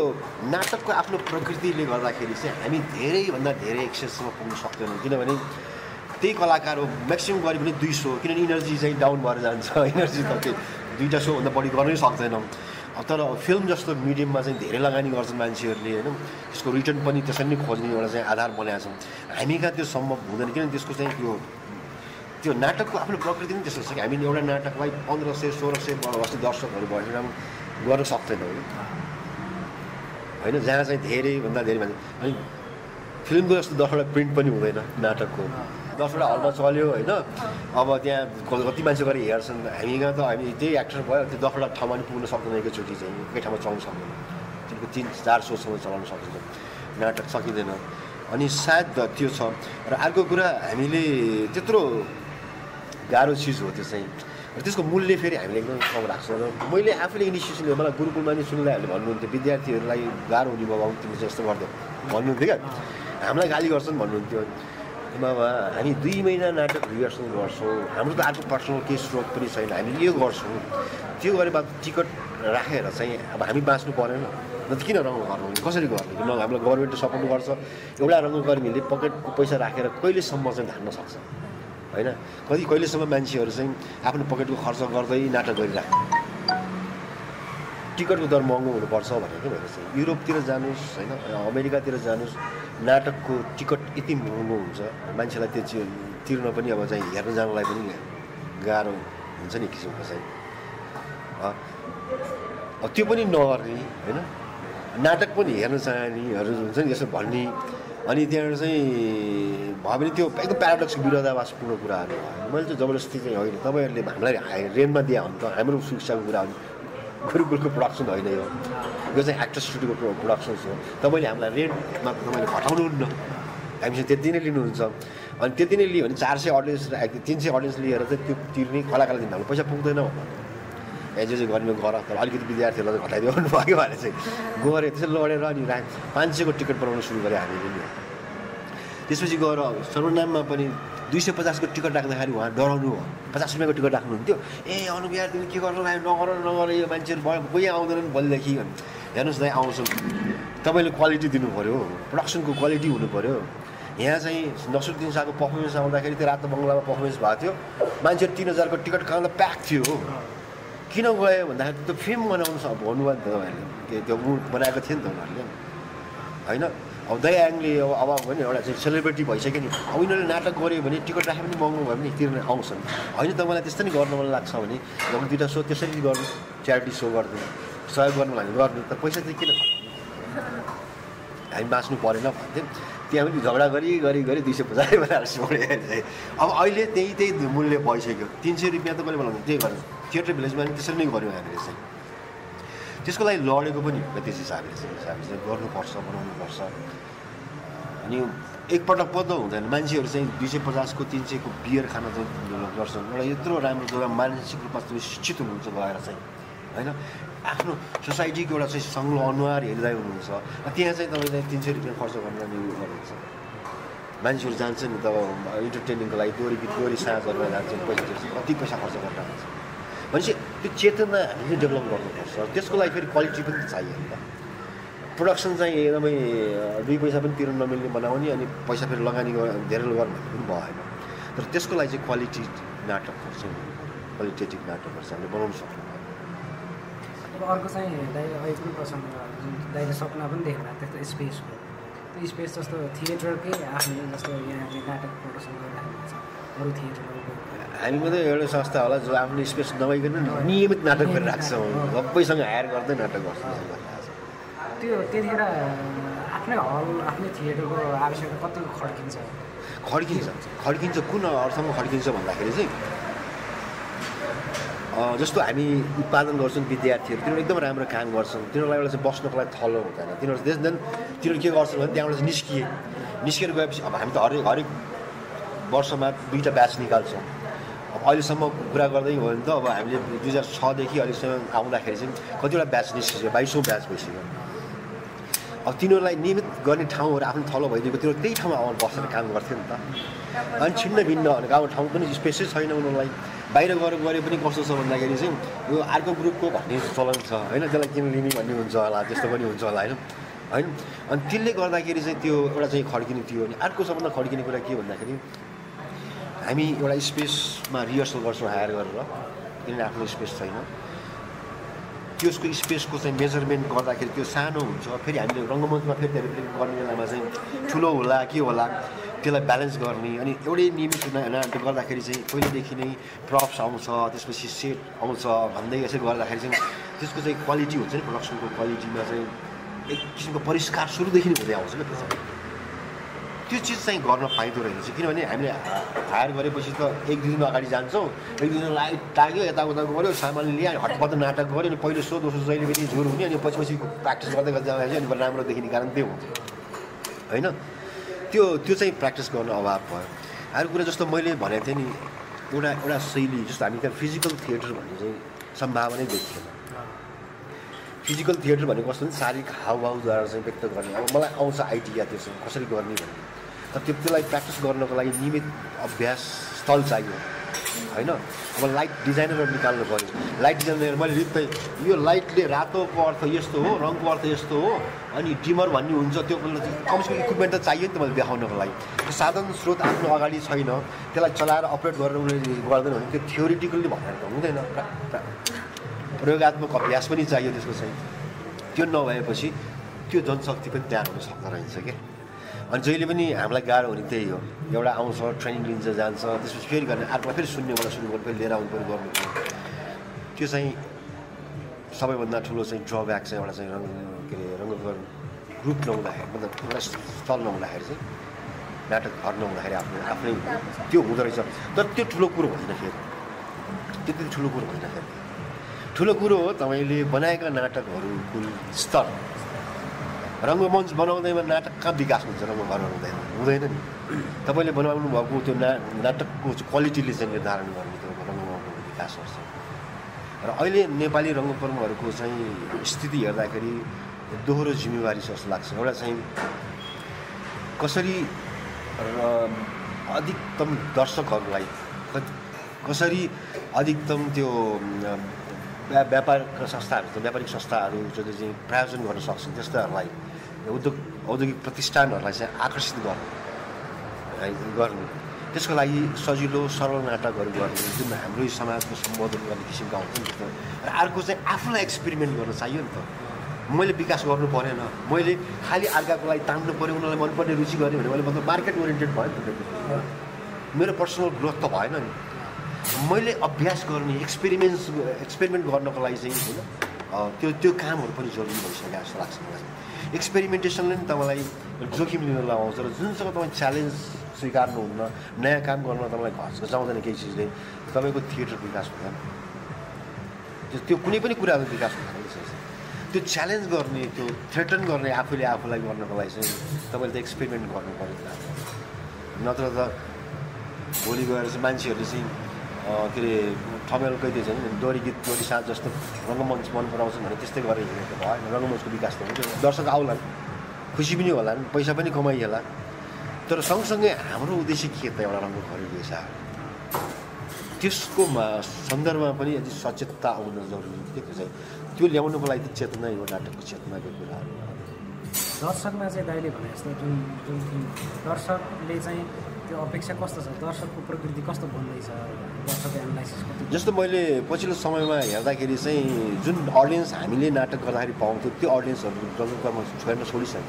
नाटकको आफ्नो प्रकृतिले गर्दाखेरि चाहिँ हामी धेरैभन्दा धेरै एक्सेससम्म पुग्न सक्दैनौँ किनभने त्यही कलाकार हो म्याक्सिमम् गरे पनि 200 किनभने इनर्जी चाहिँ डाउन भएर जान्छ इनर्जी त त्यो 2टा सोभन्दा बढी गर्नै सक्दैनौँ तर फिल्म जस्तो मिडियममा चाहिँ धेरै लगानी गर्छन् मान्छेहरूले होइन त्यसको रिटर्न पनि त्यसरी नै खोज्ने एउटा चाहिँ आधार बनाएका छौँ हामी कहाँ त्यो सम्भव हुँदैन किनभने त्यसको चाहिँ त्यो नाटकको आफ्नो प्रकृति नै त्यस्तो छ कि हामीले एउटा नाटकलाई 1500-1600 जस्तो दर्शकहरू भएर गर्न सक्दैनौँ होइन जहाँ चाहिँ धेरैभन्दा धेरै मान्छे अनि फिल्मको जस्तो 10वटा प्रिन्ट पनि हुँदैन नाटकको 10वटा हलमा चल्यो होइन अब त्यहाँ कति मान्छे गएर हेर्छन् हामी कहाँ त हामी त्यही एक्टर भयो त्यो 10वटा ठाउँमा पनि पुग्न सक्दैन एकैचोटि चाहिँ एकै ठाउँमा चलाउन सक्दैन त्यसको 3-4 सोसम्म चलाउन सकिन्छ नाटक सकिँदैन अनि सायद त्यो छ र अर्को कुरा हामीले त्यत्रो गाह्रो चिज हो त्यो चाहिँ र त्यसको मूल्य फेरि हामीले एकदम कम राख्छ र मैले आफूले इनिसिएसन मलाई गुरुकुलमा नि सुनिँदाहरूले भन्नुहुन्थ्यो विद्यार्थीहरूलाई गाह्रो हुने बाबा तिमीले चाहिँ यस्तो गर्दै भन्नुहुन्थ्यो क्या हामीलाई गाली गर्छन् भन्नुहुन्थ्यो बाबा हामी 2 महिना नाटक रिहर्सल गर्छौँ हाम्रो त अर्को पर्सनल केही स्रोत पनि छैन हामीले यो गर्छौँ त्यो गरे बाद टिकट राखेर चाहिँ अब हामी बाँच्नु परेन न त किन रङ्गकर्मी कसरी गर्ने न हामीलाई गभर्मेन्टले सपोर्ट गर्छ एउटा रङ्गकर्मीले पकेटको पैसा राखेर कहिलेसम्म चाहिँ धान्न सक्छ होइन कहिलेसम्म मान्छेहरू चाहिँ आफ्नो पकेटको खर्च गर्दै नाटक गरिराख्छ टिकटको दर महँगो हुनुपर्छ भनेको भएर चाहिँ युरोपतिर जानुहोस् होइन अमेरिकातिर जानुहोस् नाटकको टिकट यति महँगो हुन्छ मान्छेलाई त्यो तिर्न पनि अब चाहिँ हेर्न जानलाई पनि गाह्रो हुन्छ नि किसिमको चाहिँ त्यो पनि नगर्ने होइन नाटक पनि हेर्न चाहनेहरू हुन्छ नि यसो भन्ने अनि त्यहाँबाट चाहिँ भयो भने त्यो एकदम प्याराडक्सको विरोधाभासपूर्ण कुराहरू भयो मैले चाहिँ जबरजस्ती चाहिँ होइन तपाईँहरूले हामीलाई रेन्टमा दिए हो भने त हाम्रो सुरक्षाको कुरा हो गुरुकुलको प्रोडक्सन होइन यो चाहिँ एक्टर स्टुडियोको प्रोडक्सन्स हो तपाईँले हामीलाई रेन्टमा तपाईँले घटाउनुहुन्न हामीसँग त्यति नै लिनुहुन्छ अनि त्यति नै लियो भने 400 अडियन्स 300 अडियन्स लिएर चाहिँ त्यो तिर्ने कलाकारले दिनु हाम्रो पैसा पुग्दैन जे गर्ने गर तर अलिकति विद्यार्थीहरूलाई घटाइदियो भन्नुभयो भने चाहिँ गएर त्यसरी लडेर अनि 500को टिकट बनाउन सुरु गरेँ हामीले नि त्यसपछि गएर सर्वनाममा पनि 250को टिकट राख्दाखेरि उहाँ डराउनु हो 50 रुपियाँको टिकट राख्नुहुन्थ्यो अनुभव यार तिमी के गर्नु नगर यो मान्छेहरू भयो कोही आउँदैनन् भोलिदेखि हेर्नुहोस् दाइ आउँछन् तपाईँले क्वालिटी दिनु पऱ्यो प्रोडक्सनको क्वालिटी हुनु पऱ्यो यहाँ चाहिँ नसरुद्दिन शाहको पर्फर्मेन्स आउँदाखेरि त्यो रातो बङ्गलामा पर्फर्मेन्स भएको थियो मान्छेहरू 3000को टिकट कहाँ प्याक थियो किन गयो भन्दाखेरि त्यो फिल्म बनाउनु भन्नुभयो नि त तपाईँहरूले त्यो बनाएको थियो नि त उनीहरूले होइन अब दयाङले अब भने एउटा चाहिँ सेलिब्रिटी भइसक्यो नि अब यिनीहरूले नाटक गऱ्यो भने टिकट राखे पनि महँगो भयो भने तिर्न आउँछन् होइन त मलाई त्यस्तो नै गर्न मन लाग्छ भने अब दुईवटा सो त्यसरी गर्नु च्यारिटी सो गर्नु सहयोग गर्नु भने गर्नु त पैसा चाहिँ किन हामी बाँच्नु परेन भन्थ्यौँ त्यहाँ पनि झगडा गरी 250 बनाएर छोडेँ अब अहिले त्यही मूल्य भइसक्यो 300 रुपियाँ त मैले बनाउँछु त्यही गर्नु थिएटर भिलेजमा पनि त्यसरी नै गऱ्यौँ हामीले चाहिँ त्यसको लागि लडेको पनि त्यस हिसाबले चाहिँ गर्नुपर्छ बनाउनुपर्छ अनि एकपटक पो त हुँदैन मान्छेहरू चाहिँ 250 को 300 को बियर खान चाहिँ गर्छन् एउटा यत्रो राम्रो जग्गा मानसिक रूपमा तपाईँ शिक्षित हुनुहुन्छ गएर चाहिँ होइन आफ्नो सोसाइटीको एउटा चाहिँ सङ्लो अनुहार हेर्दै हुनुहुन्छ त्यहाँ चाहिँ तपाईँले 300 रुपियाँ खर्च गरेर नि गर्नुहुन्छ मान्छेहरू जान्छ नि तब इन्टरटेनिङको लागि दोहोरी साँझहरूमा जान्छ पैसा कति पैसा खर्च गरेर जान्छ भनेपछि त्यो चेतना हामीले डेभलप गर्नुपर्छ त्यसको लागि फेरि क्वालिटी पनि चाहियो नि त प्रोडक्सन चाहिँ एकदमै 2 पैसा पनि तिर्न नमिल्ने बनाउने अनि पैसा फेरि लगानी धेरै गर्नु पनि भएन तर त्यसको लागि चाहिँ क्वालिटी नाटकहरू चाहिँ क्वालिटेटिभ नाटकहरू चाहिँ हामीले बनाउनु सक्छौँ अब अर्को चाहिँ दाइ अहिले पनि प्रसङ्ग जुन दाइले सपना पनि देख्नु त्यस्तो स्पेसको त्यो स्पेस जस्तो थिएटरकै आफ्नो जस्तो यहाँ नाटक प्रदर्शन गरिरहेको छ अरू थिएटरहरूको हामी मात्रै एउटा संस्था होला जो आफ्नो स्पेस नभइकन नियमित नाटक गरिरहेको छ सबैसँग हायर गर्दै नाटक गर्छ त्यो त्यतिखेर आफ्नै हल आफ्नै थिएटरको आवश्यकता कतिको खड्किन्छ कुन अर्थमा खड्किन्छ भन्दाखेरि चाहिँ जस्तो हामी उत्पादन गर्छौँ विद्यार्थीहरू तिनीहरू एकदम राम्रो काम गर्छन् तिनीहरूलाई एउटा चाहिँ बस्नको लागि थलो हुँदैन तिनीहरू के गर्छन् भने त्यहाँबाट चाहिँ निस्किएर गएपछि अब हामी त हरेक वर्षमा 2टा ब्याच निकाल्छौँ अब अहिलेसम्म कुरा गर्दै हो भने त अब हामीले 2006 देखि अहिलेसम्म आउँदाखेरि चाहिँ कतिवटा ब्याच निस्किसक्यो 22औं ब्याच भइसक्यो अब तिनीहरूलाई नियमित गर्ने ठाउँहरू आफ्नो थलो भइदिएको तिनीहरू त्यही ठाउँमा आउनु बसेर काम गर्थ्यो नि त अनि छिन्न भिन्न गाउँ ठाउँ पनि स्पेसै छैन उनीहरूलाई बाहिर गरे पनि कस्तो छ भन्दाखेरि चाहिँ यो अर्को ग्रुपको भन्ने चलन छ होइन त्यसलाई किन लिने भन्ने हुन्छ होला त्यस्तो पनि हुन्छ होला होइन अनि त्यसले गर्दाखेरि चाहिँ त्यो एउटा चाहिँ खड्किने थियो अनि अर्को सबभन्दा खड्किने कुरा के भन्दाखेरि हामी एउटा स्पेसमा रिहर्सल गर्छौँ हायर गरेर किनभने आफ्नो स्पेस छैन त्यसको स्पेसको चाहिँ मेजरमेन्ट गर्दाखेरि त्यो सानो हुन्छ फेरि हामीले रङ्गमञ्चमा फेरि रिप्रेजेन्ट गर्ने बेलामा चाहिँ ठुलो होला के होला त्यसलाई ब्यालेन्स गर्ने अनि एउटै नियमित नाटक गर्दाखेरि चाहिँ पहिलेदेखि नै प्रप्स आउँछ त्यसपछि सेट आउँछ भन्दै यसरी गर्दाखेरि चाहिँ त्यसको चाहिँ क्वालिटी हुन्छ नि प्रोडक्सनको क्वालिटीमा चाहिँ एक किसिमको परिष्कार सुरुदेखि नै हुँदै आउँछ क्या त्यो चिज चाहिँ गर्न पाइँदो रहेछ किनभने हामीले हायर गरेपछि त 1-2 दिन अगाडि जान्छौँ 1-2 दिन लाइट टाग्यो यताउता गऱ्यो सामान ल्यायो हटपट नाटक गऱ्यो अनि पहिलो सो दोस्रो जहिले पनि जोर हुने अनि पछि प्र्याक्टिस गर्दै जाँदाखेरि अनि राम्रो देखिने कारण त्यो हुन्छ होइन त्यो चाहिँ प्र्याक्टिस गर्नु अभाव भयो अर्को कुरा जस्तो मैले भनेको थिएँ नि एउटा शैली जस्तो हामी त्यहाँ फिजिकल थिएटर भन्ने चाहिँ सम्भावनै देखिएन फिजिकल थिएटर भनेको कस्तो भने शारीरिक हावभावद्वारा चाहिँ व्यक्त गर्ने अब मलाई आउँछ आइडिया त्यो चाहिँ कसरी गर्ने भन्ने तर त्यसलाई प्र्याक्टिस गर्नको लागि नियमित अभ्यास स्थल चाहियो होइन अब लाइट डिजाइनरहरू निकाल्नु पऱ्यो लाइट डिजाइनर मैले रित्तै यो लाइटले रातोको अर्थ यस्तो हो रङको अर्थ यस्तो हो अनि डिमर भन्ने हुन्छ त्यो कमसेकम इक्विपमेन्ट त चाहियो नि त मैले देखाउनको लागि त्यो साधन स्रोत आफ्नो अगाडि छैन त्यसलाई चलाएर अपरेट गरेर उनीहरूले गर्दैन भने त्यो थ्योरिटिकल्ली भनेर त हुँदैन प्रयोगात्मक अभ्यास पनि चाहियो त्यसको चाहिँ त्यो नभएपछि त्यो जनशक्ति पनि तयार हुन सक्दो रहेछ क्या अनि जहिले पनि हामीलाई गाह्रो हुने त्यही हो एउटा आउँछ ट्रेनिङ लिन्छ जान्छ त्यसपछि फेरि गर्ने अर्कोमा फेरि सुन्नेबाट सुरु गर्नु फेरि लिएर आउनु पऱ्यो गर्नु त्यो चाहिँ सबैभन्दा ठुलो चाहिँ ड्रब्याक चाहिँ एउटा चाहिँ रङ्गकर ग्रुप नहुँदाखेरि मतलब एउटा स्थल नहुँदाखेरि चाहिँ नाटक घर नहुँदाखेरि आफ्नै त्यो हुँदो रहेछ तर त्यो ठुलो कुरो होइन फेरि त्यति ठुलो कुरो होइन फेरि ठुलो कुरो हो तपाईँले बनाएका नाटकहरूको स्तर रङ्गमञ्च बनाउँदैमा नाटक कहाँ विकास हुन्छ रङ्गघर हुँदैन नि तपाईँले बनाउनु भएको त्यो नाटकको क्वालिटीले चाहिँ निर्धारण गर्ने त्यो रङ्गमञ्चको विकास गर्छ र अहिले नेपाली रङ्गकर्महरूको चाहिँ स्थिति हेर्दाखेरि दोहोरो जिम्मेवारी जस्तो लाग्छ एउटा चाहिँ कसरी अधिकतम दर्शकहरूलाई कसरी अधिकतम त्यो व्यापारिक संस्थाहरू जो चाहिँ प्रायोजन गर्न सक्छन् त्यस्ताहरूलाई औद्योगिक प्रतिष्ठानहरूलाई चाहिँ आकर्षित गर्नु त्यसको लागि सजिलो सरल नाटकहरू गर्नु जुन हाम्रो समाजको सम्बोधन गर्ने किसिमका हुन्छ नि त्यस्तो र अर्को चाहिँ आफूलाई एक्सपेरिमेन्ट गर्न चाहियो नि त मैले विकास गर्नु परेन मैले खालि अर्काको लागि तान्नु पऱ्यो उनीहरूलाई मनपर्ने रुचि गर्ने भने मैले मतलब मार्केट ओरिएन्टेड भयो नि त मेरो पर्सनल ग्रोथ त भएन नि मैले अभ्यास गर्ने एक्सपेरिमेन्ट गर्नको लागि चाहिँ होइन त्यो कामहरू पनि जरुरी भइसक्यो जस्तो लाग्छ मलाई एक्सपेरिमेन्टेसनले नि तपाईँलाई जोखिम लिन लगाउँछ र जुनसँग तपाईँ च्यालेन्ज स्वीकार्नुहुन्न नयाँ काम गर्न तपाईँलाई घचघचाउँदैन केही चिजले तपाईँको थिएटर विकास हुँदैन त्यो कुनै पनि कुराको विकास हुँदैन त्यो च्यालेन्ज गर्ने त्यो थ्रेटन गर्ने आफूले आफूलाई गर्नको लागि चाहिँ तपाईँले त एक्सपेरिमेन्ट गर्नु पऱ्यो नत्र त भोलि गएर चाहिँ मान्छेहरूले चाहिँ के अरे ठमेल कहिदिएछ नि डोरी गीत डोरी साँझ जस्तो रङ्गमञ्च मन पराउँछन् भने त्यस्तै गरेर हिँडेको भएन रङ्गमञ्चको विकास त हुन्छ दर्शक आउलान् खुसी पनि होलान् पैसा पनि कमाइएला तर सँगसँगै हाम्रो उद्देश्य के त एउटा राम्रो खरिदेछ त्यसको सन्दर्भमा पनि यदि सचेतता आउन जरुरी के चाहिँ त्यो ल्याउनुको लागि त चेतना हो नाटकको चेतनाको कुराहरू दर्शकमा चाहिँ दाइले भने जस्तो जुन दर्शकले चाहिँ त्यो अपेक्षा कस्तो छ दर्शकको प्रकृति कस्तो बन्दैछ दर्शक एनालाइसिस जस्तो मैले पछिल्लो समयमा हेर्दाखेरि चाहिँ जुन अडियन्स हामीले नाटक गर्दाखेरि पाउँथ्यौँ त्यो अडियन्सहरू रङ्गकर्म छोड्न छोडिसक्यो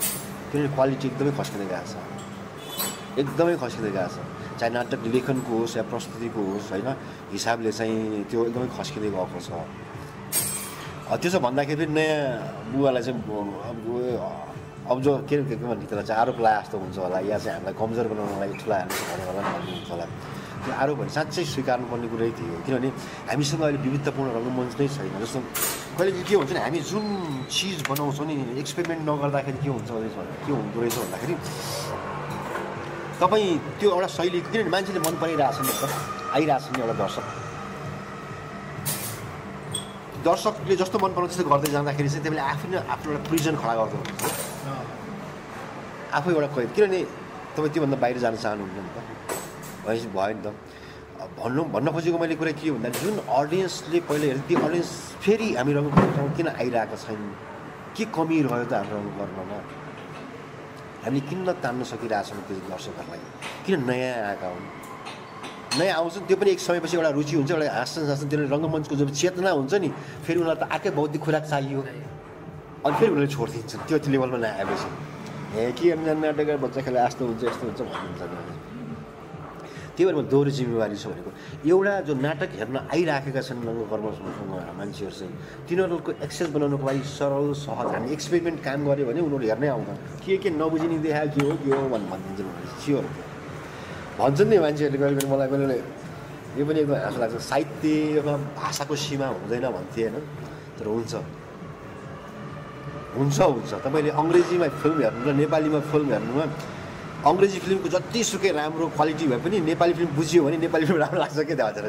किनभने क्वालिटी एकदमै खस्किँदै गएको छ एकदमै खस्किँदै गएको छ चाहे नाटक लेखनको होस् या प्रस्तुतिको होस् होइन हिसाबले चाहिँ त्यो एकदमै खस्किँदै गएको छ त्यसो भन्दाखेरि नयाँ बुवालाई चाहिँ अब जो के भन्ने त्यसलाई चाहिँ आरोप लगाए जस्तो हुन्छ होला या चाहिँ हामीलाई कमजोर बनाउनलाई ठुला हाल्नु होला भन्नुहुन्छ होला त्यो आरोप भने साँच्चै स्वीकार्नुपर्ने कुरै थियो किनभने हामीसँग अहिले विविधतापूर्ण रङ्गमञ्च नै छैन जस्तो कहिले के हुन्छ नि हामी जुन चिज बनाउँछौँ नि एक्सपेरिमेन्ट नगर्दाखेरि के हुन्छ के हुँदो रहेछ भन्दाखेरि तपाईँ त्यो एउटा शैलीको किनभने मान्छेले मन परिरहेछ नि त आइरहेछ नि एउटा दर्शकले जस्तो मन पराउँछ त्यस्तो गर्दै जाँदाखेरि चाहिँ त्यसले आफ्नो एउटा प्रिजन खडा गर्दो हुन्छ आफै एउटा कैद किनभने तपाईँ त्योभन्दा बाहिर जान चाहनुहुन्न नि त भनेपछि भयो नि त भन्न खोजेको मैले कुरा के भन्दा जुन अडियन्सले पहिला हेर्छ त्यो अडियन्स फेरि हामी रङ्गकर्ममा किन आइरहेको छैन के कमी रह्यो त हाम्रो रङ्गकर्ममा हामीले किन तान्न सकिरहेछौँ त्यो दर्शकहरूलाई किन नयाँ आएका हुन् नयाँ आउँछन् त्यो पनि एक समयपछि एउटा रुचि हुन्छ एउटा हाँस्छन् त्यो रङ्गमञ्चको जब चेतना हुन्छ नि फेरि उनीहरूलाई त अर्कै बौद्धिक खुराक चाहियो अनि फेरि उनीहरूले छोडिदिन्छन् त्यो लेभलमा नआएपछि के नाटक बच्चा खेला यस्तो हुन्छ यस्तो हुन्छ भन्नुहुन्छ त्यही भएर म दोहोरो जिम्मेवारी छ भनेको एउटा जो नाटक हेर्न आइराखेका छन् रङ्गकर्मसँग मान्छेहरू चाहिँ तिनीहरूको एक्सेस बनाउनुको लागि सरल सहज हामी एक्सपेरिमेन्ट काम गऱ्यो भने उनीहरू हेर्नै आउँछन् के नबुझिने देखायो के हो भनिदिन्छन् भने स्योर भन्छन् नि मान्छेहरूले कहिले मलाई कहिले यो पनि एकदम हाँसो लाग्छ साहित्यमा भाषाको सीमा हुँदैन भन्थे होइन तर हुन्छ तपाईँले अङ्ग्रेजीमा फिल्म हेर्नु र नेपालीमा फिल्म हेर्नुमा अङ्ग्रेजी फिल्मको जतिसुकै राम्रो क्वालिटी भए पनि नेपाली फिल्म बुझ्यो भने नेपाली फिल्म राम्रो लाग्छ के त हजुर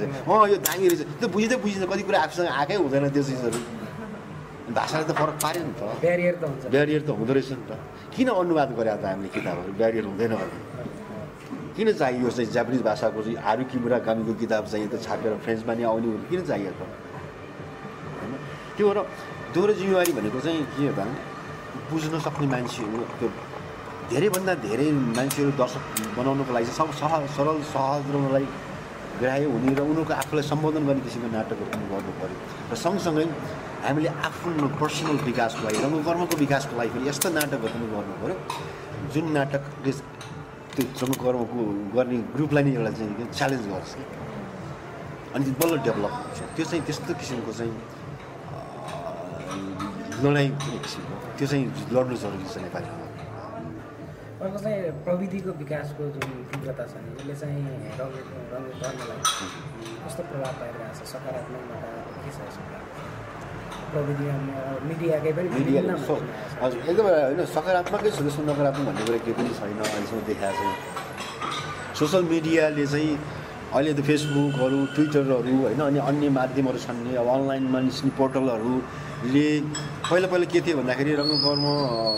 यो दामी रहेछ त्यो बुझिँदैन कति कुरा आफूसँग आएकै हुँदैन त्यो चिजहरू भाषाले त फरक पार्यो नि त ब्यारियर त हुँदो रहेछ नि त किन अनुवाद गरे त हामीले किताबहरू ब्यारियर हुँदैन भने किन चाहियो चाहिँ जापानिज भाषाको चाहिँ हारुकी मुराकामीको किताब चाहिँ त छापेर फ्रेन्चमा नि आउने किन चाहिएको होइन त्यो भएर दोहोरो जिम्मेवारी भनेको चाहिँ के हो भने बुझ्न सक्ने मान्छेहरू त्यो धेरैभन्दा धेरै मान्छेहरू दर्शक बनाउनुको लागि चाहिँ सरल सहज र उनीहरूलाई ग्राह्य हुने र उनीहरूको आफूलाई सम्बोधन गर्ने किसिमको नाटकहरू पनि गर्नु पऱ्यो र सँगसँगै हामीले आफ्नो पर्सनल विकासको लागि रङ्गकर्मको विकासको लागि पनि यस्तो नाटकहरू पनि गर्नु पऱ्यो जुन नाटकले त्यो रङ्गकर्मको गर्ने ग्रुपलाई नै एउटा चाहिँ च्यालेन्ज गर्छ अनि बल्ल डेभलप हुन्छ त्यो चाहिँ त्यस्तो किसिमको चाहिँ लडाइँ किसिमको त्यो चाहिँ लड्नु जरुरी छ नेपालीमा अर्को चाहिँ प्रविधिको विकासको जुन तीव्रता छ नि यसले चाहिँ रङ्गकर्मलाई कस्तो प्रभाव पारिरहेको छ सकारात्मक के छ यसको प्रविधिमा मिडियाकै पनि हजुर एकदमै होइन सकारात्मकै छ जस्तो नकारात्मक भन्ने कुरा केही पनि छैन अहिलेसम्म देखाएको छ सोसल मिडियाले चाहिँ अहिले त फेसबुकहरू ट्विटरहरू होइन अनि अन्य माध्यमहरू छन् नि अब अनलाइनमा निस्किने पोर्टलहरूले पहिला के थियो भन्दाखेरि रङ्गकर्म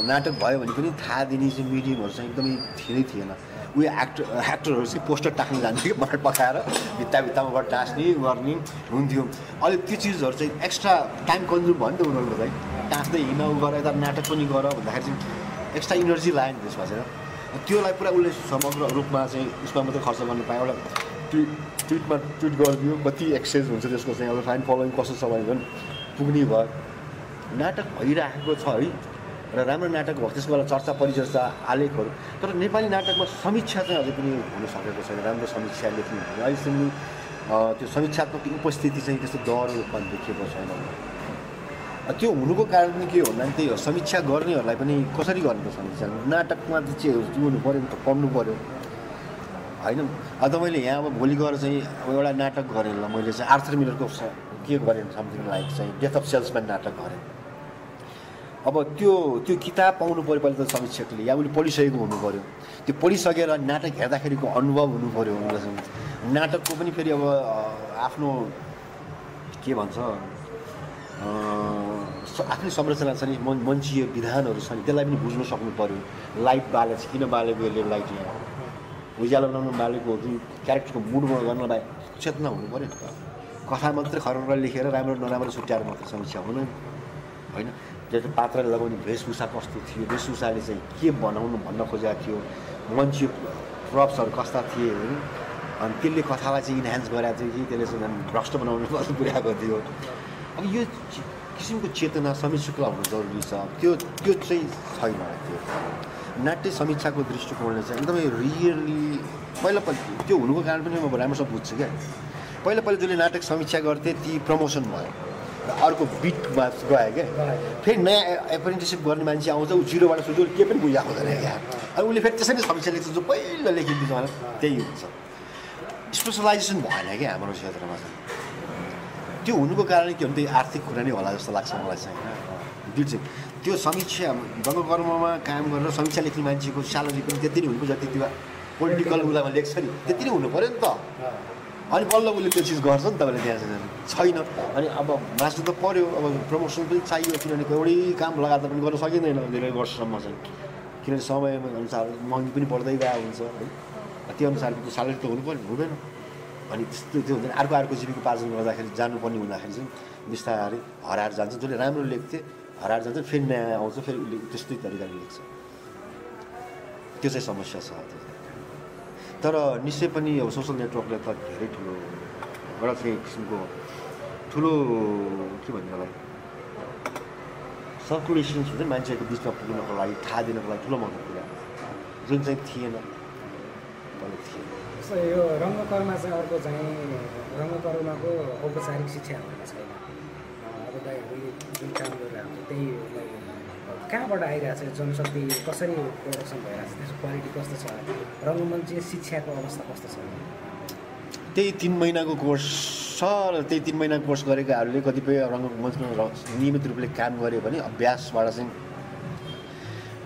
नाटक भयो भने पनि थाहा दिने चाहिँ मिडियमहरू चाहिँ एकदमै धेरै थिएन उयो एक्टरहरू चाहिँ पोस्टर टाक्न जान्थ्यो कि बाटो पकाएर भित्तामाबाट टाँस्ने गर्ने हुन्थ्यो अहिले त्यो चिजहरू चाहिँ एक्स्ट्रा टाइम कन्ज्युम भयो नि त उनीहरूको चाहिँ टाँस्दै हिँड गर यता नाटक पनि गर भन्दाखेरि चाहिँ एक्स्ट्रा इनर्जी लाग्यो नि त्यसमा चाहिँ त्योलाई पुरा उसले समग्र रूपमा चाहिँ उसमा मात्रै खर्च गर्नु पायो एउटा ट्विट गरिदियो कति एक्सेस हुन्छ त्यसको चाहिँ अब फ्यान फलोइङ कस्तो छ भने पनि पुग्ने भयो नाटक भइरहेको छ है र राम्रो नाटक भयो त्यसको बेला चर्चा परिचर्चा आलेखहरू तर नेपाली नाटकमा समीक्षा चाहिँ अझै पनि हुन सकेको छैन राम्रो समीक्षा लेख्नु अहिलेसम्म त्यो समीक्षात्मक उपस्थिति चाहिँ त्यस्तो दह्रो रूपमा देखिएको छैन त्यो हुनुको कारण पनि के हो भन्दा त्यही हो समीक्षा गर्नेहरूलाई पनि कसरी गर्ने त समीक्षा नाटकमा चाहिँ हुनु पऱ्यो नि त पढ्नु पऱ्यो होइन अब मैले यहाँ अब भोलि गएर चाहिँ एउटा नाटक गरेँ ल मैले चाहिँ आर्थर मिलरको के गरेँ समथिङ लाइक चाहिँ डेथ अफ सेल्सम्यान नाटक गरेँ अब त्यो किताब पाउनु पऱ्यो पहिला त समीक्षकले या उसले पढिसकेको हुनु पऱ्यो त्यो पढिसकेर नाटक हेर्दाखेरिको अनुभव हुनु पऱ्यो नाटकको पनि फेरि अब आफ्नो के भन्छ आफ्नै संरचना छ नि मञ्चीय विधानहरू छ नि त्यसलाई पनि बुझ्न सक्नु पऱ्यो लाइट बाले चाहिँ किन बालेको यसले लाइट यहाँ उज्यालो बनाउनु बालेको जुन क्यारेक्टरको मुड गर्नलाई चेतना हुनु पऱ्यो नि त कथा मात्रै खरेर लेखेर राम्रो नराम्रो छुट्याएर मात्रै समीक्षा हुनु होइन त्यो पात्रले लगाउने वेशभूषा कस्तो थियो वेशभूषाले चाहिँ के बनाउनु भन्न खोजेको थियो मञ्चीय प्रप्सहरू कस्ता थिए होइन अनि त्यसले कथालाई चाहिँ इन्हान्स गराएको थियो कि त्यसले चाहिँ भ्रष्ट बनाउनु पुर्याएको थियो अब यो किसिमको चेतना समीक्षकलाई हुनु जरुरी छ त्यो चाहिँ छैन त्यो नाट्य समीक्षाको दृष्टिकोणले चाहिँ एकदमै रियली पहिला त्यो हुनुको कारण पनि म राम्रोसँग बुझ्छु क्या पहिला जसले नाटक समीक्षा गर्थे ती प्रमोसन भयो र अर्को बिटमा गयो क्या फेरि नयाँ एप्रेन्टिससिप गर्ने मान्छे आउँछ ऊ जिरोबाट सुरु के पनि बुझाएको हुँदैन क्या अनि उसले फेरि त्यसरी समीक्षा लेख्छ जो पहिला लेखिदिन्छ मलाई त्यही हुन्छ स्पेसलाइजेसन भएन क्या हाम्रो क्षेत्रमा चाहिँ त्यो हुनुको कारण के हुन्छ आर्थिक कुरा नै होला जस्तो लाग्छ मलाई चाहिँ होइन चाहिँ त्यो समीक्षा रङ्गकर्ममा काम गरेर समीक्षा लेख्ने मान्छेको स्यालेरी पनि त्यति नै हुनु जति त्यो पोलिटिकल उसलाई लेख्छ नि त्यति नै हुनु पऱ्यो नि त अनि बल्ल उसले त्यो चिज गर्छ नि तपाईँले त्यहाँ छैन अनि अब मास्टर त पऱ्यो अब प्रमोसन पनि चाहियो किनभने एउटै काम लगातार पनि गर्न सकिँदैन धेरै वर्षसम्म चाहिँ किनभने समय अनुसार महँगी पनि बढ्दै गएको हुन्छ है त्यो अनुसारको स्यालेरी त हुनु पऱ्यो हुँदैन अनि त्यस्तो त्यो हुँदैन अर्को जीविकोपार्जन गर्दाखेरि जानुपर्ने हुँदाखेरि चाहिँ बिस्तारै हराएर जान्छ जसले राम्रो लेख्थे हराएर जान्छ फेरि नयाँ आउँछ फेरि उसले त्यस्तै तरिकाले लेख्छ त्यो चाहिँ समस्या छ तर निश्चय पनि अब सोसल नेटवर्कले त धेरै ठुलो एउटा चाहिँ किसिमको ठुलो के भन्नु होला सर्कुलेसन्स हुन्छ मान्छेहरूको बिचमा पुग्नको लागि थाहा दिनको लागि ठुलो महत्त्व पुऱ्याएको जुन चाहिँ थिएन पहिला थिएन यो रङ्गकर्ममा चाहिँ अर्को चाहिँ रङ्गकर्मको औपचारिक शिक्षा हुँदैन छैन अब दाइहरूले जुन काम गरिरहेको हुन्छ त्यही कहाँबाट आइरहेको छ जनशक्ति कसरी प्रोडक्सन भइरहेको छ त्यसको क्वालिटी कस्तो छ रङ्गमञ्च शिक्षाको अवस्था कस्तो छ त्यही 3 महिनाको कोर्स छ र त्यही 3 महिनाको कोर्स गरेकाहरूले कतिपय रङ्गमञ्चमा नियमित रूपले काम गऱ्यो भने अभ्यासबाट चाहिँ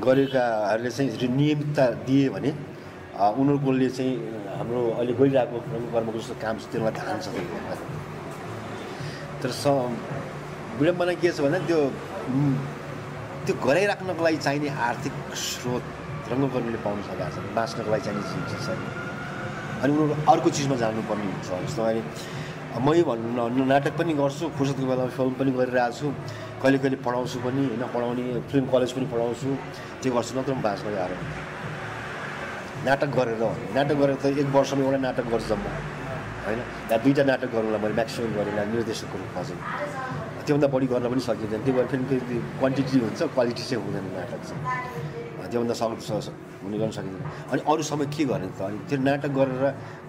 गरेकाहरूले चाहिँ नियमितता दिए भने उनीहरूकोले चाहिँ हाम्रो अहिले गइरहेको रङ्गकर्मको जस्तो काम छ त्यसमा ध्यान छ तर विडम्बना के छ भने त्यो गराइराख्नको लागि चाहिने आर्थिक स्रोत रङ्गकर्मीले पाउन सकेको छ बाँच्नको लागि चाहिने चिज छैन अनि उनीहरू अर्को चिजमा जानुपर्ने हुन्छ जस्तो अहिले मै भन्नु नाटक पनि गर्छु फुर्सदको बेलामा फिल्म पनि गरिरहेको छु कहिले पढाउँछु पनि होइन पढाउने फिल्म कलेज पनि पढाउँछु त्यो गर्छु नत्र म बाँच्न गाह्रो नाटक गरेर त 1 वर्षमा एउटा नाटक गर्छु जम्मा होइन या 2टा नाटक गरौँला मैले म्याक्सिमम गरेर निर्देशकको रूपमा चाहिँ त्योभन्दा बढी गर्न पनि सकिँदैन त्यही भएर फेरि क्वान्टिटी हुन्छ क्वालिटी चाहिँ हुँदैन नाटक चाहिँ त्योभन्दा हुने गर्न सकिँदैन अनि अरू समय के गर्ने त अनि त्यो नाटक गरेर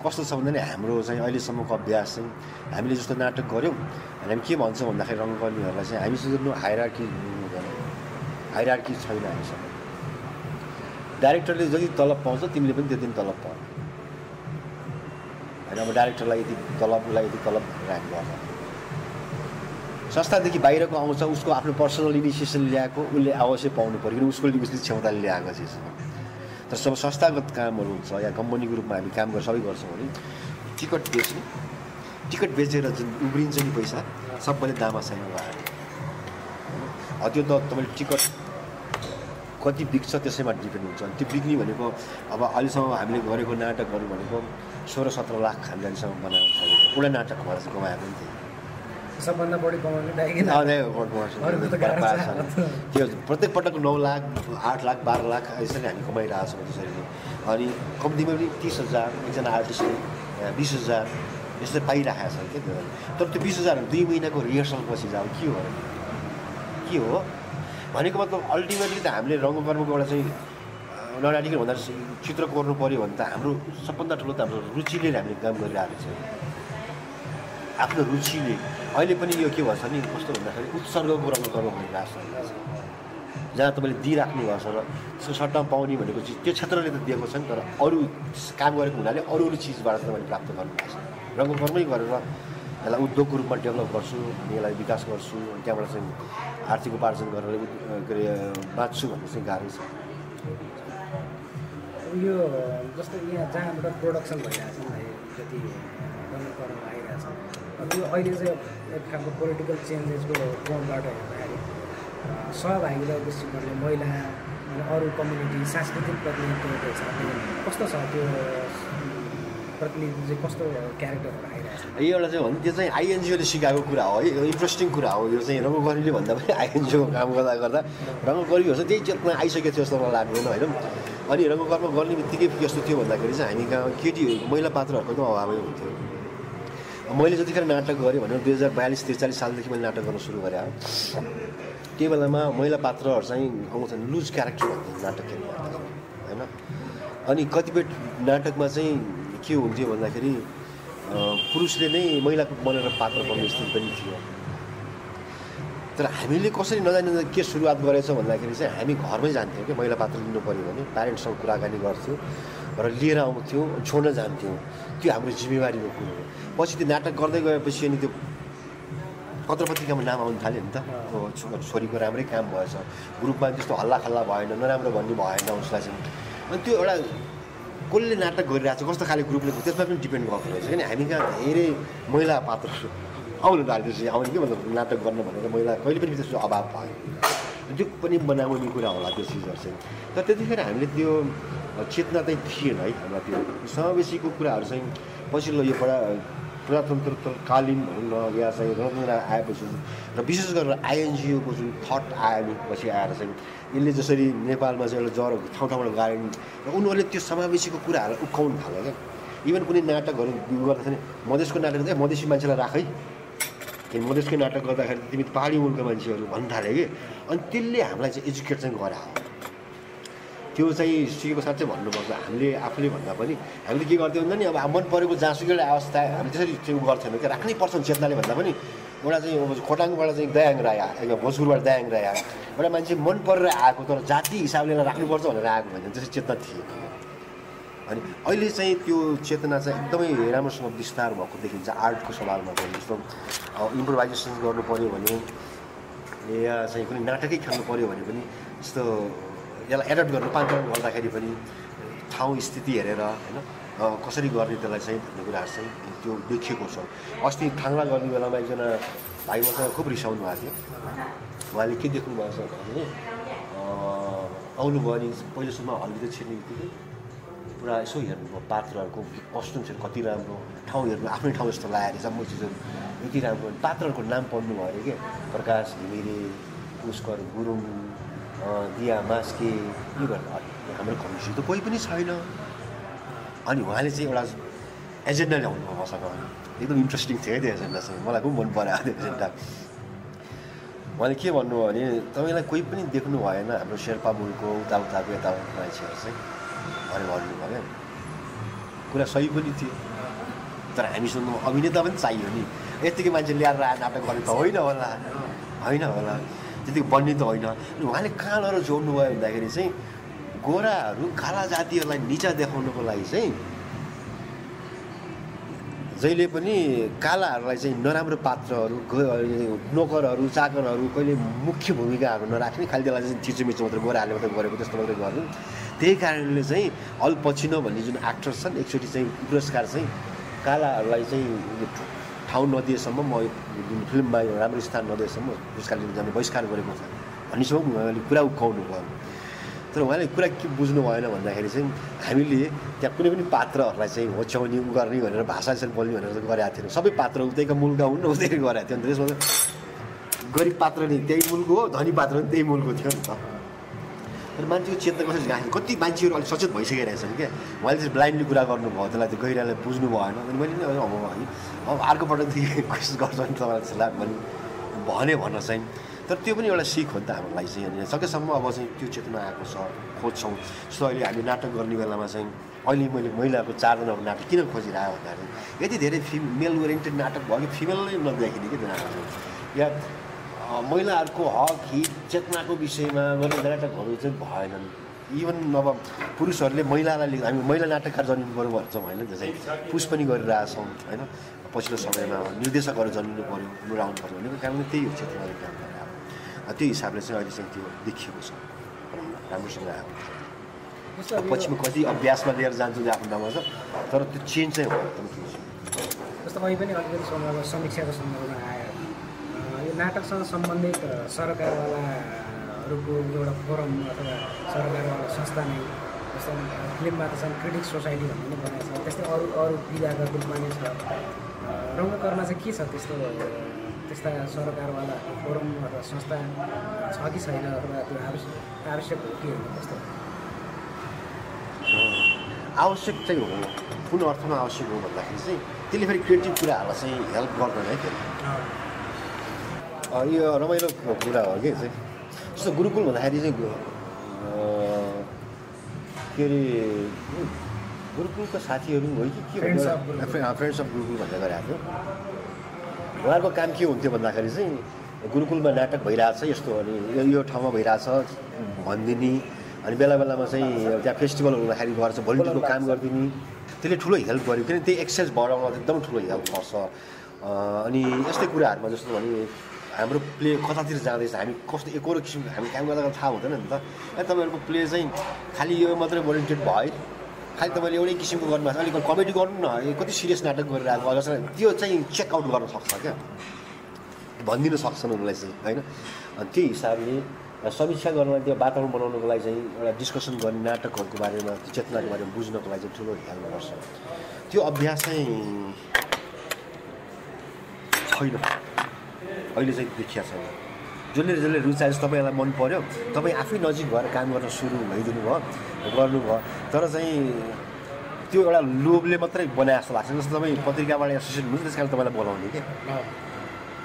कस्तो छ भन्दा हाम्रो चाहिँ अहिलेसम्मको अभ्यास चाहिँ हामीले जस्तो नाटक गऱ्यौँ हामी के भन्छौँ भन्दाखेरि रङ्गकर्मीहरूलाई चाहिँ हामीसँग हायरार्की छैन हामीसँग डाइरेक्टरले जति तलब पाउँछ तिमीले पनि त्यति तलब पाऊ होइन अब डाइरेक्टरलाई यति तलबलाई यति तलब राख्नु पर्छ संस्थादेखि बाहिरको आउँछ उसको आफ्नो पर्सनल इनिसिएसन ल्याएको उसले अवश्य पाउनु पऱ्यो किन उसले क्षमताले ल्याएको चिज तर सब संस्थागत कामहरू हुन्छ या कम्पनीको रूपमा हामी काम गरेर सबै गर्छौँ भने टिकट बेचेर जुन उब्रिन्छ नि पैसा सबैले दामा छैन त्यो त तपाईँले टिकट कति बिक्छ त्यसैमा डिपेन्ड हुन्छ अनि त्यो बिक्ने भनेको अब अहिलेसम्म हामीले गरेको नाटकहरू भनेको 16-17 लाख हामीले अहिलेसम्म बनाउनु सकेको एउटा नाटक भएर चाहिँ कमाएको पनि थियो सबभन्दा बढी कमाउने त्यो प्रत्येक पटक 9 लाख 8 लाख 12 लाख यसरी हामी कमाइरहेको छौँ त्यसरी अनि कम्तीमा पनि 30,000 एकजना आर्टिस्टले 20,000 यसरी पाइरहेको छ क्या तर त्यो 20,000 2 महिनाको रिहर्सल पछि चाहिँ अब के के हो भनेको मतलब अल्टिमेटली त हामीले रङ्गकर्मको एउटा चाहिँ नडाटिकन भन्दा चित्र कोर्नु पऱ्यो भने त हाम्रो सबभन्दा ठुलो त हाम्रो रुचिले हामीले काम गरिरहेको छ आफ्नो रुचिले अहिले पनि यो के भन्छ नि कस्तो भन्दाखेरि उत्सर्गको रङ्गकर्म भइरहेको छ जहाँ तपाईँले दिइराख्नु भएको छ र त्यसको सट्टामा पाउने भनेको चिज त्यो क्षेत्रले त दिएको छ नि तर अरू काम गरेको हुनाले अरू अरू चिजबाट तपाईँले प्राप्त गर्नुभएको छ रङ्गकर्मै गरेर यसलाई उद्योगको रूपमा डेभलप गर्छु अनि यसलाई विकास गर्छु अनि त्यहाँबाट चाहिँ आर्थिक उपार्जन गरेर के अरे बाँच्छु भन्ने चाहिँ गाह्रै छ यो जस्तो यहाँ जहाँबाट प्रोडक्सन भइरहेछ नि जति रङ्गकर्म आइरहेछ यो अहिले चाहिँ एक खालको पोलिटिकल चेन्जेसको कोणबाट हेर्दाखेरि सहभागिताको दृष्टिकोणले महिला अनि अरू कम्युनिटी सांस्कृतिक प्रतिनिधित्वको हिसाबले कस्तो छ त्यो प्रतिनिधि चाहिँ कस्तो क्यारेक्टरहरू आइरहेछ यो एउटा चाहिँ भने त्यो चाहिँ आइएनजिओले सिकाएको कुरा हो है इन्ट्रेस्टिङ कुरा हो यो चाहिँ रङ्गकर्मीले भन्दा पनि आइएनजिओको काम गर्दा गर्दा रङ्गकर्मीहरू चाहिँ त्यही चेतना आइसकेको थियो जस्तो मलाई लाग्दैन होइन अनि रङ्गकर्म गर्ने बित्तिकै यस्तो थियो भन्दाखेरि चाहिँ हामी कहाँ केटी महिला पात्रहरूको त अभावै हुन्थ्यो मैले जतिखेर नाटक गरेँ भने 2042-43 सालदेखि मैले नाटक गर्न सुरु गरेँ त्यो बेलामा महिला पात्रहरू चाहिँ आउँछन् लुज क्यारेक्टर भन्थ्यो नाटक खेल्नु होइन अनि कतिपय नाटकमा चाहिँ के हुन्थ्यो भन्दाखेरि पुरुषले नै महिलाको बनेर पात्र बन्ने स्थिति पनि थियो तर हामीले कसरी नजाने के सुरुवात गरेछौँ भन्दाखेरि चाहिँ हामी घरमै जान्थ्यौँ कि महिला पात्र लिनु पऱ्यो भने प्यारेन्ट्ससँग कुराकानी गर्थ्यौँ र लिएर आउँथ्यौँ छोड्न जान्थ्यौँ त्यो हाम्रो जिम्मेवारीको कुरो हो पछि त्यो नाटक गर्दै गएपछि अनि त्यो पत्रपत्रिकामा नाम आउनु थाल्यो नि त छोरीको राम्रै काम भएछ ग्रुपमा त्यस्तो हल्ला खल्ला भएन नराम्रो भन्ने भएन उसलाई चाहिँ अनि त्यो एउटा कसले नाटक गरिरहेको छ कस्तो खाले ग्रुपले त्यसमा पनि डिपेन्ड गर्दो रहेछ किन हामी कहाँ धेरै महिला पात्रहरू आउनु थालेपछि आउने के मतलब नाटक गर्न भनेर महिला कहिले पनि त्यस्तो अभाव भयो त्यो पनि बनाउने कुरा होला त्यो चिजहरू चाहिँ तर त्यतिखेर हामीले त्यो चेतना चाहिँ थिएन है हामीलाई त्यो समावेशीको कुराहरू चाहिँ पछिल्लो यो प्रजातन्त्रकालीन भनौँ न या चाहिँ गणतन्त्र आएपछि र विशेष गरेर आइएनजिओको जुन थट आयो नि पछि आएर चाहिँ यसले जसरी नेपालमा चाहिँ एउटा जरो ठाउँ ठाउँबाट गाड्यो नि र उनीहरूले त्यो समावेशीको कुराहरू उक्काउनु थाल्यो क्या इभन कुनै नाटकहरू गर्दाखेरि मधेसको नाटक चाहिँ मधेसी मान्छेलाई राख है किन मधेसकै नाटक गर्दाखेरि तिमी पहाडी मुलुकका मान्छेहरू भन्नु थाल्यो कि अनि त्यसले हामीलाई चाहिँ एजुकेट चाहिँ गरायो त्यो चाहिँ सिकेको साथ चाहिँ भन्नुपर्छ हामीले आफूले भन्दा पनि हामीले के गर्थ्यौँ भन्दा नि अब मन परेको जहाँसुकै अवस्था हामी त्यसरी त्यो गर्थेनौँ क्या राख्नै पर्छ चेतनाले भन्दा पनि एउटा चाहिँ खोटाङबाट चाहिँ दयाङ राई आयो भोजपुरबाट दयाङ राई आयो एउटा मान्छे मन परेर आएको तर जाति हिसाबले राख्नुपर्छ भनेर आएको होइन त्यसरी चेतना थिए अनि अहिले चाहिँ त्यो चेतना चाहिँ एकदमै राम्रोसँग विस्तार भएको देखिन्छ आर्टको सवालमा पनि जस्तो इम्प्रोभाइजेसन गर्नु पऱ्यो भने या चाहिँ कुनै नाटकै खेल्नु पऱ्यो भने पनि जस्तो यसलाई एडप्ट गर्नु पान्तरण गर्दाखेरि पनि ठाउँ स्थिति हेरेर होइन कसरी गर्ने त्यसलाई चाहिँ भन्ने कुराहरू चाहिँ त्यो देखिएको छ अस्ति थाङ्ला गर्ने बेलामा एकजना भाइ मसँग खुब रिसाउनु भएको थियो उहाँले के देख्नु भएको छ भने आउनुभयो अनि पहिलो सुरुमा हल्दी छिर्ने बित्तिकै पुरा यसो हेर्नुभयो पात्रहरूको कस्ट्युम्सहरू कति राम्रो ठाउँ हेर्नु आफ्नै ठाउँ जस्तो लागेको रहेछ म चिजहरू यति राम्रो पात्रहरूको नाम पढ्नु भयो अरे के प्रकाश घिमिरे पुष्कर गुरुङ दिया मास्के यो गर्नु हाम्रो कमिसन त कोही पनि छैन अनि उहाँले चाहिँ एउटा एजेन्डा ल्याउनु भयो मसँग एकदम इन्ट्रेस्टिङ थियो है त्यो एजेन्डा चाहिँ मलाई पनि मन पऱ्यो त्यो एजेन्डा उहाँले के भन्नुभयो भने तपाईँलाई कोही पनि देख्नु भएन हाम्रो शेर्पा मुलको उताउताको यता मान्छेहरू चाहिँ भनेर भन्नुभयो क्या कुरा सही पनि थियो तर हामीसँग अभिनेता पनि चाहियो नि यत्तिकै मान्छे ल्याएर नाटक गर्ने त होइन होला त्यतिको बन्ने त होइन अनि उहाँले कहाँ लगेर जोड्नु भयो भन्दाखेरि चाहिँ गोराहरू काला जातिहरूलाई निचा देखाउनुको लागि चाहिँ जहिले पनि कालाहरूलाई चाहिँ नराम्रो पात्रहरू नोकरहरू चाकरहरू कहिले मुख्य भूमिकाहरू नराख्ने खालि त्यसलाई चाहिँ थिचोमिचो मात्रै गोराहरूले मात्रै गरेको त्यस्तो मात्रै गर्नु त्यही कारणले चाहिँ अल पचिनो भन्ने जुन एक्टर छन् एकचोटि चाहिँ पुरस्कार चाहिँ कालाहरूलाई चाहिँ ठाउँ नदिएसम्म म जुन फिल्ममा राम्रो स्थान नदिएसम्म पुरस्कार लिन जाने बहिष्कार गरेको छ भन्नेसम्म उहाँले कुरा उक्काउनु भयो तर उहाँले कुरा के बुझ्नु भएन भन्दाखेरि चाहिँ हामीले त्यहाँ कुनै पनि पात्रहरूलाई चाहिँ होच्याउने उ गर्ने भनेर भाषा यसरी बोल्ने भनेर चाहिँ गरेका थिएन सबै पात्र उतैका मुलका हुन् उतै गरेका थियो नि त्यसमा गरिब पात्र नि त्यही मुलको हो धनी पात्र पनि त्यही मुलको थियो नि त तर मान्छेको चेतना कसरी गएको कति मान्छेहरू अलिक सचेत भइसकेको रहेछन् क्या उहाँले चाहिँ ब्लाइन्डली कुरा गर्नुभयो त्यसलाई त्यो गहिरालाई बुझ्नु भएन अनि मैले नि अब अर्कोपल्टदेखि कोसिस गर्छु नि तपाईँलाई भने चाहिँ तर त्यो पनि एउटा सिक हो नि त हाम्रो लागि चाहिँ अनि सकेसम्म अब चाहिँ त्यो चेतना आएको छ खोज्छौँ जस्तो अहिले हामी नाटक गर्ने बेलामा चाहिँ अहिले मैले महिलाको 4 जनाको नाटक किन खोजिरहेको भन्दाखेरि यति धेरै मेल ओरिएन्टेड नाटक भयो कि फिमेलले नदेखिने कि त्यो नाटक या महिलाहरूको हक हित चेतनाको विषयमा गर्ने नाटकहरू चाहिँ भएनन् इभन अब पुरुषहरूले महिलालाई हामी महिला नाटककार जन्मिनु पऱ्यो भन्छौँ होइन त्यो चाहिँ पुस पनि गरिरहेछौँ होइन पछिल्लो समयमा निर्देशकहरू जन्मिनु पऱ्यो नुराउनु पऱ्यो भनेको काम त्यही हो चेतनाले काम गरेर त्यो हिसाबले चाहिँ अहिले चाहिँ त्यो देखिएको छ राम्रोसँग आएको पछि म कति अभ्यासमा लिएर जान्छु आफ्नो नाममा छ तर त्यो चेन्ज चाहिँ हो जस्तो अहिले पनि अलिकति समीक्षाको सन्दर्भमा आयो यो नाटकसँग सम्बन्धित सरकारवालाहरूको एउटा फोरम अथवा सरकारवाला संस्था नै जस्तो फिल्ममा त छन् क्रिटिक सोसाइटी भन्ने नै बनाएको छ त्यस्तै अरू विधाका रूपमा नै छ रङ्गकर्मा चाहिँ के छ त्यस्ता सरकारवाला फोरम अथवा संस्था छ कि छैन अथवा त्यो आवश्यक हो के हो कस्तो आवश्यक चाहिँ हो कुन अर्थमा आवश्यक हो भन्दाखेरि चाहिँ त्यसले फेरि क्रिएटिभ कुराहरूलाई चाहिँ हेल्प गर्दैन है त्यो यो रमाइलो कुरा हो कि चाहिँ जस्तो गुरुकुल भन्दाखेरि चाहिँ के अरे गुरुकुलका साथीहरू हो कि के फ्रेन्ड्स अफ गुरुकुल भन्ने गरेको थियो उहाँहरूको काम के हुन्थ्यो भन्दाखेरि चाहिँ गुरुकुलमा नाटक भइरहेछ यस्तो अनि यो ठाउँमा भइरहेछ भनिदिने अनि बेला बेलामा चाहिँ त्यहाँ फेस्टिभलहरू हुँदाखेरि गएर चाहिँ भोलिन्टियरको काम गरिदिने त्यसले ठुलो हेल्प गर्यो किनभने त्यही एक्सेस बढाउन एकदम ठुलो हेल्प गर्छ अनि यस्तै कुराहरूमा जस्तो भने हाम्रो प्ले कतातिर जाँदैछ हामी कस्तो एकरो किसिमको हामी काम गर्दा थाहा हुँदैन नि त तपाईँहरूको प्ले चाहिँ खालि यो मात्रै ओरिएन्टेड भयो खालि तपाईँले एउटै किसिमको गर्नुभएको छ अलिक कमेडी गर्नु न कति सिरियस नाटक गरिरहेको अझ त्यो चाहिँ चेकआउट गर्न सक्छ क्या भनिदिन सक्छन् उनीलाई चाहिँ होइन अनि त्यही हिसाबले समीक्षा गर्नलाई त्यो वातावरण बनाउनुको लागि चाहिँ एउटा डिस्कसन गर्ने नाटकहरूको बारेमा चेतनाको बारेमा बुझ्नको लागि चाहिँ ठुलो हेल्प गर्छ त्यो अभ्यास चाहिँ छैन अहिले चाहिँ देखिया छैन जसले रुचाए तपाईँलाई मन पर्यो तपाईँ आफै नजिक भएर काम गर्न सुरु भइदिनु भयो गर्नुभयो तर चाहिँ त्यो एउटा लोभले मात्रै बनाए जस्तो लाग्छ जस्तो तपाईँ पत्रिकाबाट एसोसिएट हुनुहुन्छ त्यस कारण तपाईँलाई बोलाउने कि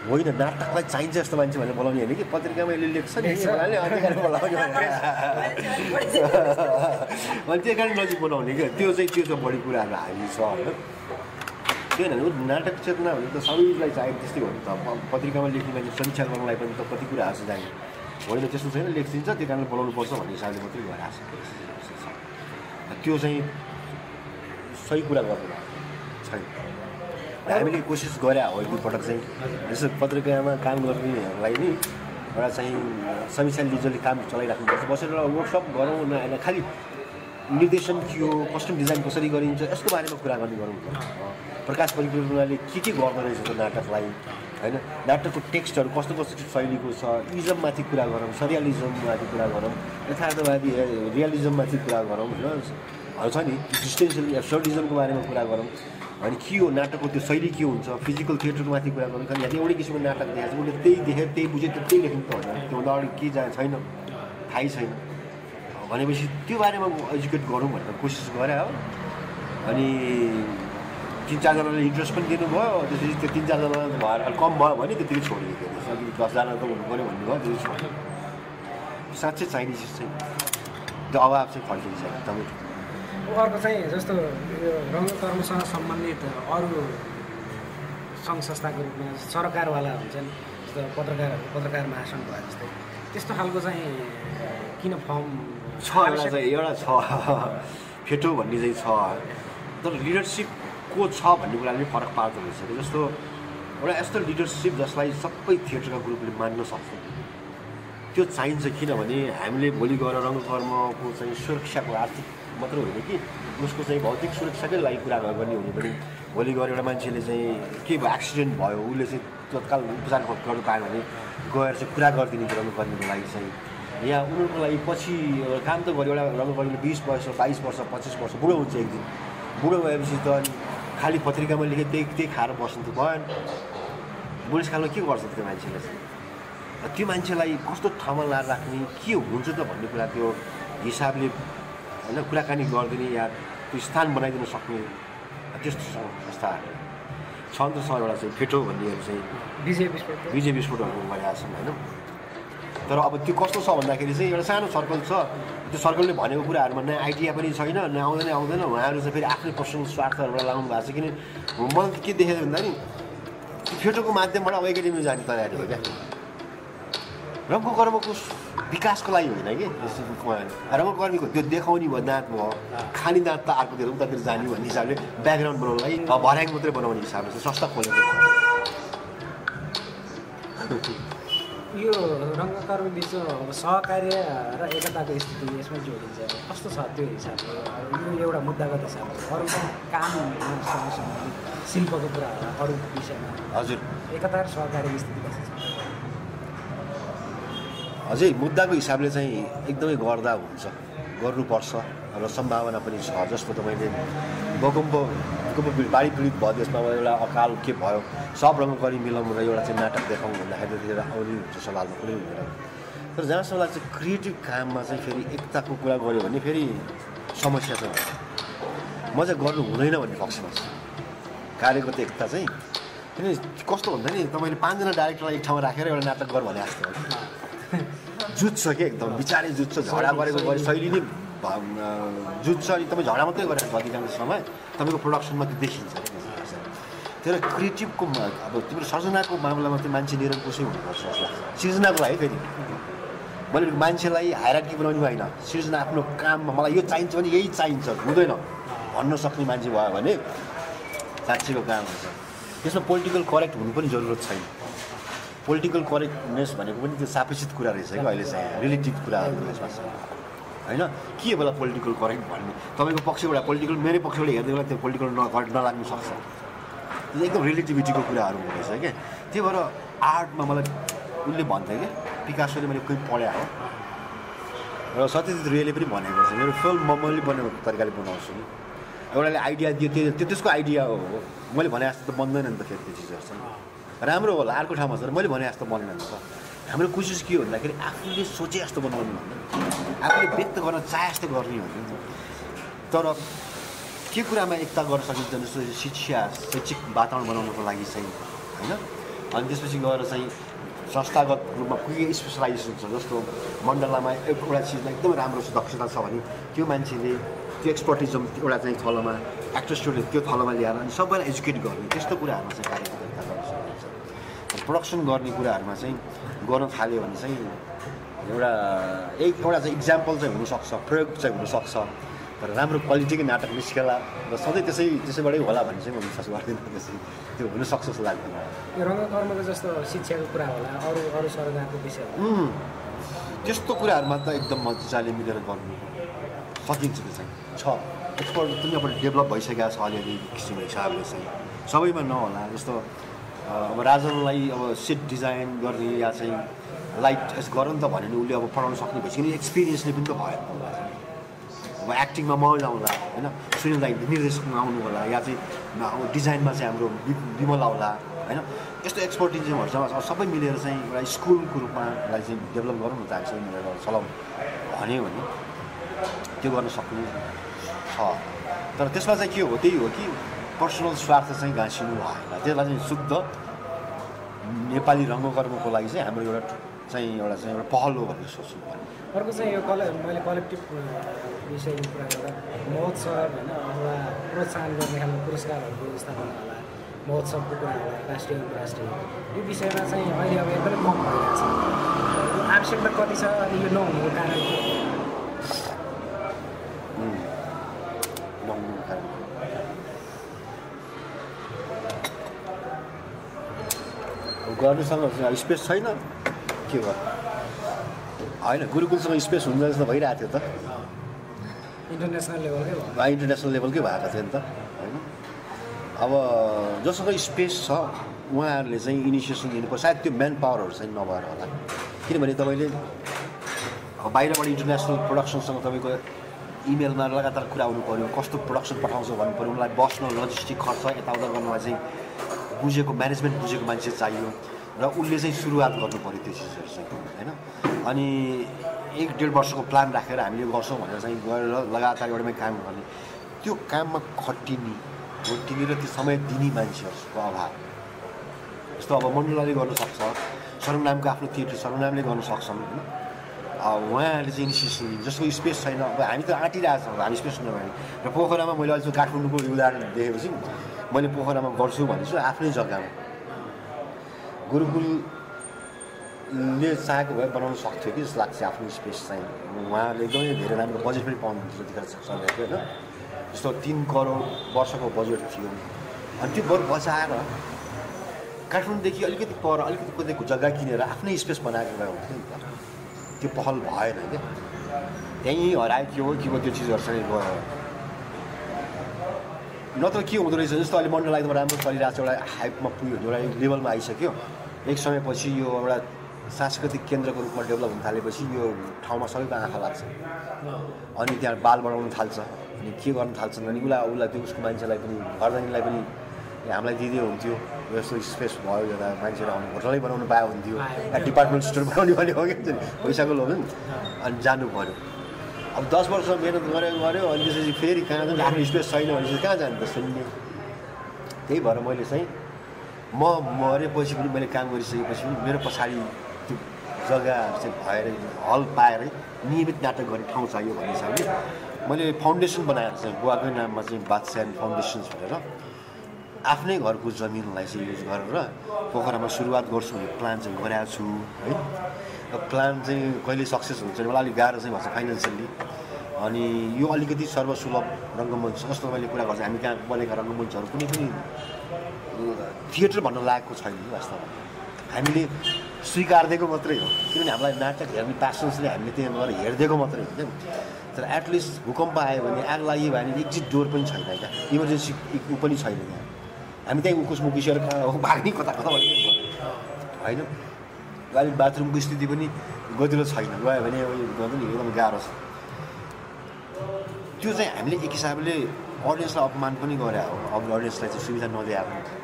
होइन नाटकलाई चाहिन्छ जस्तो मान्छे भनेर बोलाउने होइन कि पत्रिकामा यसले लेख्छ नि बोलाउने अनि त्यही कारण नजिक बनाउने क्या त्यो चाहिँ बढी कुराहरू हामी छ होइन त्यही होइन नाटक चेतना भने त सबैलाई चाहियो त्यस्तै हो नि त पत्रिकामा लेख्ने मान्छे समीक्षा गर्नलाई पनि त कति कुराहरू छ चाहियो होइन त्यस्तो छैन लेखिदिन्छ त्यो कारणले बोलाउनुपर्छ भन्ने हिसाबले मात्रै गरिरहेको छ त्यो चाहिँ सही कुरा गर्नु छैन हामीले कोसिस गरे हो एकपटक चाहिँ जस्तो पत्रिकामा काम गर्नेहरूलाई नि एउटा चाहिँ समीक्षा लिजले काम चलाइराख्नुपर्छ बसेर एउटा वर्कसप गरौँ न होइन खालि निर्देशन के हो कस्ट्युम डिजाइन कसरी गरिन्छ यसको बारेमा कुरा गर्ने गरौँ प्रकाश परिपूर्णले के गर्दो रहेछ त्यो नाटकलाई होइन नाटकको टेक्स्टहरू कस्तो शैलीको छ इजममाथि कुरा गरौँ सरियलिजममाथि कुरा गरौँ यथार्थवादी रियलिजममाथि कुरा गरौँ होइन छ नि डिस्टेन्सियल एब्सर्डिजमको बारेमा कुरा गरौँ अनि के हो नाटकको त्यो शैली के हुन्छ फिजिकल थिएटरको माथि कुरा गरौँ खालि यहाँ एउटै किसिमको नाटक देखाएको छ उसले त्यही देखेर त्यही बुझ्यो त्यही लेख्नु त होइन त्योभन्दा अगाडि के छैन थाहै छैन भनेपछि त्यो बारेमा एजुकेट गरौँ भनेर कोसिस गरे हो अनि 3-4जनाले इन्ट्रेस्ट पनि दिनुभयो त्यसपछि त्यो 3-4जना भएर अलिक कम भयो भने त्यतिकै छोडिदियो अघि 10जना त हुनु पऱ्यो भन्नुभयो त्यो छोड्यो साँच्चै चाहिने चिज चाहिँ त्यो अभाव चाहिँ फर्किन्छ एकदमै अर्को चाहिँ जस्तो यो रङ्गकर्मसँग सम्बन्धित अरू सङ्घ संस्थाको रूपमा सरकारवाला हुन्छन् जस्तो पत्रकार महासङ्घ भयो जस्तै त्यस्तो खालको चाहिँ किन फर्म छ एउटा छ फेटो भन्ने चाहिँ छ तर लिडरसिप को छ भन्ने कुराले पनि फरक पार्दो रहेछ जस्तो एउटा यस्तो लिडरसिप जसलाई सबै थिएटरका ग्रुपले मान्न सक्छ त्यो चाहिन्छ किनभने हामीले भोलि गएर रङ्गकर्मको चाहिँ सुरक्षाको आर्थिक मात्र होइन कि उसको चाहिँ भौतिक सुरक्षाकै लागि कुरा गर्ने हुने पनि भोलि गएर एउटा मान्छेले चाहिँ के भयो एक्सिडेन्ट भयो उसले चाहिँ तत्काल उपचार गर्नु पायो भने गएर चाहिँ कुरा गरिदिने रङ्गकर्मीको लागि चाहिँ यहाँ उनीहरूको लागि पछि काम त गऱ्यो एउटा रङ्गकर्मीले 20 वर्ष 22 वर्ष 25 वर्ष बुढो हुन्छ एक दिन बुढो भएपछि त अनि खालि पत्रिकामा लेखे त्यही खाएर बस्नु त भएन बुढेसकालमा के गर्छ त्यो मान्छेले चाहिँ त्यो मान्छेलाई कस्तो ठाउँमा लाएर राख्ने के हुन्छ त भन्ने कुरा त्यो हिसाबले होइन कुराकानी गरिदिने या त्यो स्थान बनाइदिन सक्ने त्यस्तो संस्थाहरू छ नि त सर एउटा चाहिँ फेटो भन्नेहरू चाहिँ विजय विस्फोटहरू गरिरहेको छन् होइन तर अब त्यो कस्तो छ भन्दाखेरि चाहिँ एउटा सानो सर्कल छ त्यो सर्कलले भनेको कुराहरूमा न आइडिया पनि छैन न आउँदैन उहाँहरू चाहिँ फेरि आफ्नै पर्सनल स्वार्थहरूबाट लाउनु भएको छ किन मलाई के देखेको भन्दा नि फेटोको माध्यमबाट अब एकाडेमी जाने तयारी हो क्या रङ्गकर्मको विकासको लागि होइन कि रङ्गकर्मीको त्यो देखाउने भयो दाँत भयो खाने दाँत त अर्कोतिर उतातिर जाने भन्ने हिसाबले ब्याकग्राउन्ड बनाउनु लागि भर्याङ मात्रै बनाउने हिसाबले चाहिँ संस्था खोलेको यो रङ्गकर्मी बिच अब सहकार्य र एकताको स्थिति यसमा जोडिन्छ कस्तो छ त्यो हिसाबले यो एउटा मुद्दागत हिसाबले अरू काम शिल्पको कुरा होला अरू विषयमा हजुर एकता र सहकार्यको स्थिति कस्तो छ अझै मुद्दाको हिसाबले चाहिँ एकदमै गर्दा हुन्छ गर्नुपर्छ र सम्भावना पनि छ जस्तो तपाईँले भूकम्प बाढी पीडित भयो त्यसमा एउटा अकाल के भयो सब रङ्गकर्मी मिलाउनु र एउटा चाहिँ नाटक देखाउँ भन्दाखेरि त्यतिखेर आउने हुन्छ सवालमा कुनै हुँदैन तर जहाँसम्म लाग्छ क्रिएटिभ काममा चाहिँ फेरि एकताको कुरा गऱ्यो भने फेरि समस्या चाहिँ म चाहिँ गर्नु हुँदैन भन्ने पक्षमा छ कार्यको त एकता चाहिँ किन कस्तो भन्दा नि तपाईँले 5 जना डाइरेक्टरलाई एक ठाउँमा राखेर एउटा नाटक गर भने जस्तो जुत्छ क्या एकदम बिचारै जुत्छ झगडा गरेको गरे शैली नै जुत्छ अनि तपाईँ झगडा मात्रै गरेर अधिकांश समय तपाईँको प्रोडक्सनमा त्यो देखिन्छ तर क्रिएटिभको अब तिम्रो सृजनाको मामलामा चाहिँ मान्छे निरङ्कुशै हुनुपर्छ जस्तो लाग्छ सृजनाको लागि फेरि मैले मान्छेलाई हायरार्की बनाउने होइन सृजना आफ्नो काममा मलाई यो चाहिन्छ भने यही चाहिन्छ हुँदैन भन्न सक्ने मान्छे भयो भने साँच्चीको काम हुन्छ त्यसमा पोलिटिकल करेक्ट हुनु पनि जरुरत छैन पोलिटिकल करेक्टनेस भनेको पनि त्यो सापेक्षित कुरा रहेछ कि अहिले चाहिँ रिलेटिभ कुराहरू यसमा छ होइन के बेला पोलिटिकल करेक्ट भन्ने तपाईँको पक्षबाट पोलिटिकल मेरै पक्षबाट हेर्दै बेला त्यो पोलिटिकल नलाग्नु सक्छ त्यो एकदम रिलेटिभिटीको कुराहरू हुँदैछ क्या त्यही भएर आर्टमा मलाई उसले भन्थ्यो कि पिकासोले मैले कोही पढाए हो र सत्यजित रेले पनि भनेको छ मेरो फिल्म मैले बनेको तरिकाले बनाउँछु नि एउटाले आइडिया दियो त्यो त्यसको आइडिया हो मैले भने जस्तो त बन्दैन नि त फेरि त्यो चिजहरू चाहिँ राम्रो होला अर्को ठाउँमा छ मैले भने जस्तो बनेन नि त हाम्रो कोसिस के हो भन्दाखेरि आफूले सोचे जस्तो बनाउनु भन्दा आफूले व्यक्त गर्न चाहे जस्तो गर्ने हो नि तर के कुरामा एकता गर्न सकिन्छ जस्तो शिक्षा शैक्षिक वातावरण बनाउनको लागि चाहिँ होइन अनि त्यसपछि गएर चाहिँ संस्थागत रूपमा कुनै स्पेसलाइजेसन छ जस्तो मण्डलामा एउटा चिजमा एकदमै राम्रो दक्षता छ भने त्यो मान्छेले त्यो एक्सपर्टिजम एउटा चाहिँ थलोमा एक्टर स्टुडेन्ट त्यो थलोमा ल्याएर अनि सबैलाई एजुकेट गर्ने त्यस्तो कुराहरूमा चाहिँ कार्यकर्ता गर्न सकिन्छ प्रोडक्सन गर्ने कुराहरूमा चाहिँ गर्न थाल्यो भने चाहिँ एउटा चाहिँ इक्जाम्पल चाहिँ हुनसक्छ प्रयोग चाहिँ हुनसक्छ तर राम्रो क्वालिटीको नाटक निस्केला र सधैँ त्यसैबाटै होला भन्ने चाहिँ म विश्वास गर्दिनँ त्यसै त्यो हुनसक्छ जस्तो लाग्दैन यो रङ्गकर्मको जस्तो शिक्षाको कुरा होला अरू सरकारको विषय त्यस्तो कुराहरूमा त एकदम मजाले मिलेर गर्नु सकिन्छ त्यो चाहिँ छ एक्सपर्ट पनि अब डेभलप भइसकेको छ अलिअलि किसिमको हिसाबले चाहिँ सबैमा नहोला जस्तो अब राजनलाई अब सेट डिजाइन गर्ने या चाहिँ लाइट यस गर नि त भन्यो भने उसले अब पढाउन सक्ने भएपछि किन एक्सपिरियन्सले पनि त भयो अब एक्टिङमा म आउँला होइन सुनिल दाइ निर्देशकमा आउनु होला या चाहिँ अब डिजाइनमा चाहिँ हाम्रो विमल आउला होइन यस्तो एक्सपर्टिजमहरूसँग सबै मिलेर चाहिँ एउटा स्कुलको रूपमा यसलाई चाहिँ डेभलप गरौँ न त हामी सबै मिलेर चलाउँ भन्यो भने त्यो गर्न सक्ने छ तर त्यसमा चाहिँ के हो त्यही हो कि पर्सनल स्वार्थ चाहिँ गाँसिनु भएन त्यसलाई चाहिँ शुद्ध नेपाली रङ्गकर्मको लागि चाहिँ हाम्रो एउटा पहल हो भन्ने सोच्नु पर्यो अर्को चाहिँ यो मैले कलेक्टिभ विषयको कुरा गर्दा महोत्सव होइन अथवा प्रोत्साहन गर्ने खालको पुरस्कारहरूको स्थापना होला महोत्सवको कुरा होला राष्ट्रिय अन्तर्राष्ट्रिय यो विषयमा चाहिँ अहिले अब एकदमै कम भइरहेको छ यो आवश्यकता कति छ अनि यो नहुनुको कारण के नहुनुको कारण गर्नुसँग स्पेस छैन के भयो होइन गुरुकुलसँग स्पेस हुन्छ जस्तो भइरहेको थियो त इन्टरनेसनल लेभलकै इन्टरनेसनल लेभलकै भएको थियो नि त होइन अब जसको स्पेस छ उहाँहरूले चाहिँ इनिसिएसन दिनुपर्छ सायद त्यो म्यान पावरहरू चाहिँ नभएर होला किनभने तपाईँले बाहिरबाट इन्टरनेसनल प्रोडक्सनसँग तपाईँको इमेलमा लगातार कुरा आउनु पऱ्यो कस्तो प्रोडक्सन पठाउँछ भन्नु पऱ्यो उनलाई बस्न लजिस्टिक खर्च यताउता गर्नुमा चाहिँ बुझेको म्यानेजमेन्ट बुझेको मान्छे चाहियो र उसले चाहिँ सुरुवात गर्नु पऱ्यो त्यो चिजहरू चाहिँ होइन अनि 1-1.5 वर्षको प्लान राखेर हामीले गर्छौँ भनेर चाहिँ गरेर लगातार एउटामै काम गर्ने त्यो काममा खटिने र त्यो समय दिने मान्छेहरूको अभाव जस्तो अब मण्डलाले गर्न सक्छ, सर्वनामको आफ्नो थिएटर सर्वनामले गर्न सक्छन् होइन। उहाँहरूले चाहिँ इनिसिएसन जसको स्पेस छैन, अब हामी त आँटिरहेको छौँ हामी स्पेस नभए र पोखरामा मैले अहिले काठमाडौँको उदाहरण देखेपछि मैले पोखरामा गर्छु भनेछु आफ्नै जग्गामा। गुरुकुलले चाहेको भए बनाउन सक्थ्यो कि जस्तो लाग्छ आफ्नो स्पेस चाहिँ। उहाँले एकदमै धेरै राम्रो बजेट पनि पाउनुहुन्छ त्यतिखेर सरकारले होइन। जस्तो 3 करोड वर्षको बजेट थियो अनि त्यो बरु बचाएर काठमाडौँदेखि अलिकति पर अलिकति कतैको जग्गा किनेर आफ्नै स्पेस बनाएको भए हुन्थ्यो नि त। त्यो पहल भएन क्या, त्यहीँ हरायो के हो त्यो चिजहरू चाहिँ गयो। नत्र के हुँदो रहेछ जस्तो अहिले मण्डल एकदम राम्रो चलिरहेको छ, एउटा हाइपमा पुग्यो, एउटा लेभलमा आइसक्यो। एक समयपछि यो एउटा सांस्कृतिक केन्द्रको रूपमा डेभलप हुन थालेपछि यो ठाउँमा सबैको आँखा लाग्छ अनि त्यहाँ बाल बढाउन थाल्छ अनि के गर्न थाल्छन् अनि उसलाई त्यो उसको मान्छेलाई पनि घरदानीलाई पनि हामीलाई दिँदै हुन्थ्यो। यस्तो स्पेस भयो एउटा मान्छेहरू आउनु होटलै बनाउनु पाए हुन्थ्यो, या डिपार्टमेन्ट स्टोर बनाउने भने हो क्या पैसाको लोभन अनि जानु पऱ्यो। अब 10 वर्ष मिहिनेत गऱ्यो अनि त्यसपछि फेरि कहाँ जानु आफ्नो स्पेस छैन भनेपछि कहाँ जानु त सुन्ने। त्यही भएर मैले चाहिँ म मरेपछि पनि मैले काम गरिसकेपछि पनि मेरो पछाडि त्यो जग्गा चाहिँ भएर हल पाएर नियमित नाटक गर्ने ठाउँ चाहियो भन्ने हिसाबले मैले फाउन्डेसन बनाएको चाहिँ बुवाकै नाममा चाहिँ बादशाह फाउन्डेसन्स भनेर आफ्नै घरको जमिनलाई चाहिँ युज गरेर पोखरामा सुरुवात गर्छु भन्ने प्लान चाहिँ गरेको छु है। प्लान चाहिँ कहिले सक्सेस हुन्छ मलाई अलिक गाह्रो चाहिँ भन्छ फाइनेन्सियल्ली। अनि यो अलिकति सर्वसुलभ रङ्गमञ्च जस्तो मैले कुरा गर्छु, हामी कहाँ बनेका रङ्गमञ्चहरू कुनै पनि थिएटर भन्न लागेको छैन वास्तवमा। हामीले स्वीकारिदिएको मात्रै हो किनभने हामीलाई नाटक हेर्ने प्यासन्सले हामीले त्यहाँ गएर हेरिदिएको मात्रै हो क्या। तर एटलिस्ट भूकम्प आयो भने आग लाग्यो भने एक्जिट डोर पनि छैन क्या, इमर्जेन्सी ऊ पनि छैन क्या। हामी त्यहीँ उकुस मुकुसेर भाग्ने कता कता भन्ने होइन। अहिले बाथरुमको स्थिति पनि गतिलो छैन, गयो भने गर्नु नि एकदम गाह्रो छ। त्यो चाहिँ हामीले एक हिसाबले अडियन्सलाई अपमान पनि गरे हो। अब अडियन्सलाई चाहिँ सुविधा नदिएको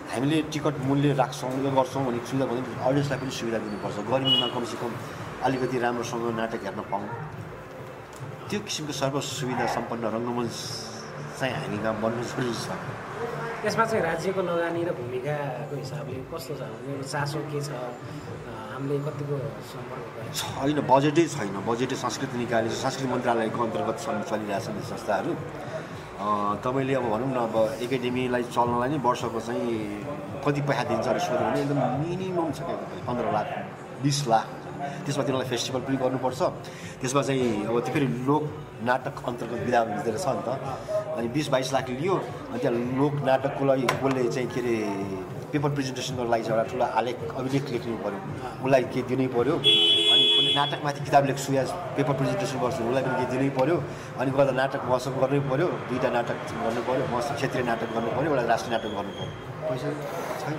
हामीले टिकट मूल्य राख्छौँ यो गर्छौँ भने सुविधा भने अडियन्सलाई पनि सुविधा दिनुपर्छ। गरिबमा कमसेकम अलिकति राम्रोसँग नाटक हेर्न पाऊँ। त्यो किसिमको सर्वसुविधा सम्पन्न रङ्गमञ्च चाहिँ हामी कहाँ बन्नु जरुरी छ। यसमा चाहिँ राज्यको लगानी र भूमिकाको हिसाबले कस्तो छ, चासो के छ, हामीले कतिको सम्पर्क छैन, बजेटै छैन। बजेटै संस्कृति निकाले संस्कृति मन्त्रालयको अन्तर्गत चलिरहेछन् यी संस्थाहरू। तपाईँले अब भनौँ न अब एकाडेमीलाई चल्नलाई नै वर्षको चाहिँ कति पैसा दिन्छ अरे सोध्यो भने एकदम मिनिमम छ क्या 15 लाख 20 लाख। त्यसमा तिनीहरूलाई फेस्टिभल पनि गर्नुपर्छ। त्यसमा चाहिँ अब त्यो फेरि लोक नाटक अन्तर्गत विधा हुँदो रहेछ नि त। अनि 20-22 लाख लियो अनि त्यहाँ लोक नाटकको लागि कसले चाहिँ के अरे पेपर प्रेजेन्टेसन गर्नको लागि चाहिँ एउटा ठुलो अभिलेख लेख्नु पऱ्यो, उसलाई के दिनै पऱ्यो। अनि कसले नाटकमाथि किताब लेख्छु या पेपर प्रेजेन्टेसन गर्छु उसलाई पनि के दिनै पऱ्यो। अनि गर्दा नाटक महोत्सव गर्नै पऱ्यो, 2टा नाटक गर्नु पऱ्यो, महोत्सव क्षेत्रीय नाटक गर्नु पऱ्यो, एउटा राष्ट्रिय नाटक गर्नु पऱ्यो। पैसा छैन।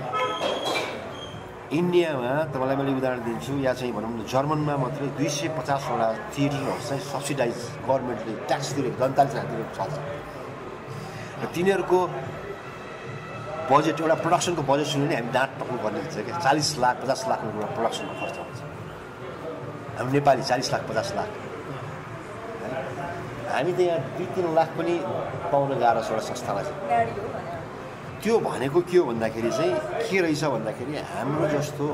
इन्डियामा तपाईँलाई मैले उदाहरण दिन्छु, या चाहिँ भनौँ न जर्मनमा मात्रै 250वटा थिएटरहरू चाहिँ सब्सिडाइज गभर्मेन्टले ट्याक्स तिरेको जनताले चाहिँ तिरेको छ। र तिनीहरूको बजेट एउटा प्रडक्सनको बजेट सुन्यो भने हामी दाँत टक्नु पर्ने हुन्छ क्या। 40 लाख 50 लाख एउटा प्रडक्सनमा खर्च हुन्छ। हामी नेपाली 40 लाख 50 लाख है। हामी त यहाँ 2-3 लाख पनि पाउन गाह्रो छ एउटा संस्थालाई चाहिँ। त्यो भनेको के हो भन्दाखेरि चाहिँ के रहेछ भन्दाखेरि हाम्रो जस्तो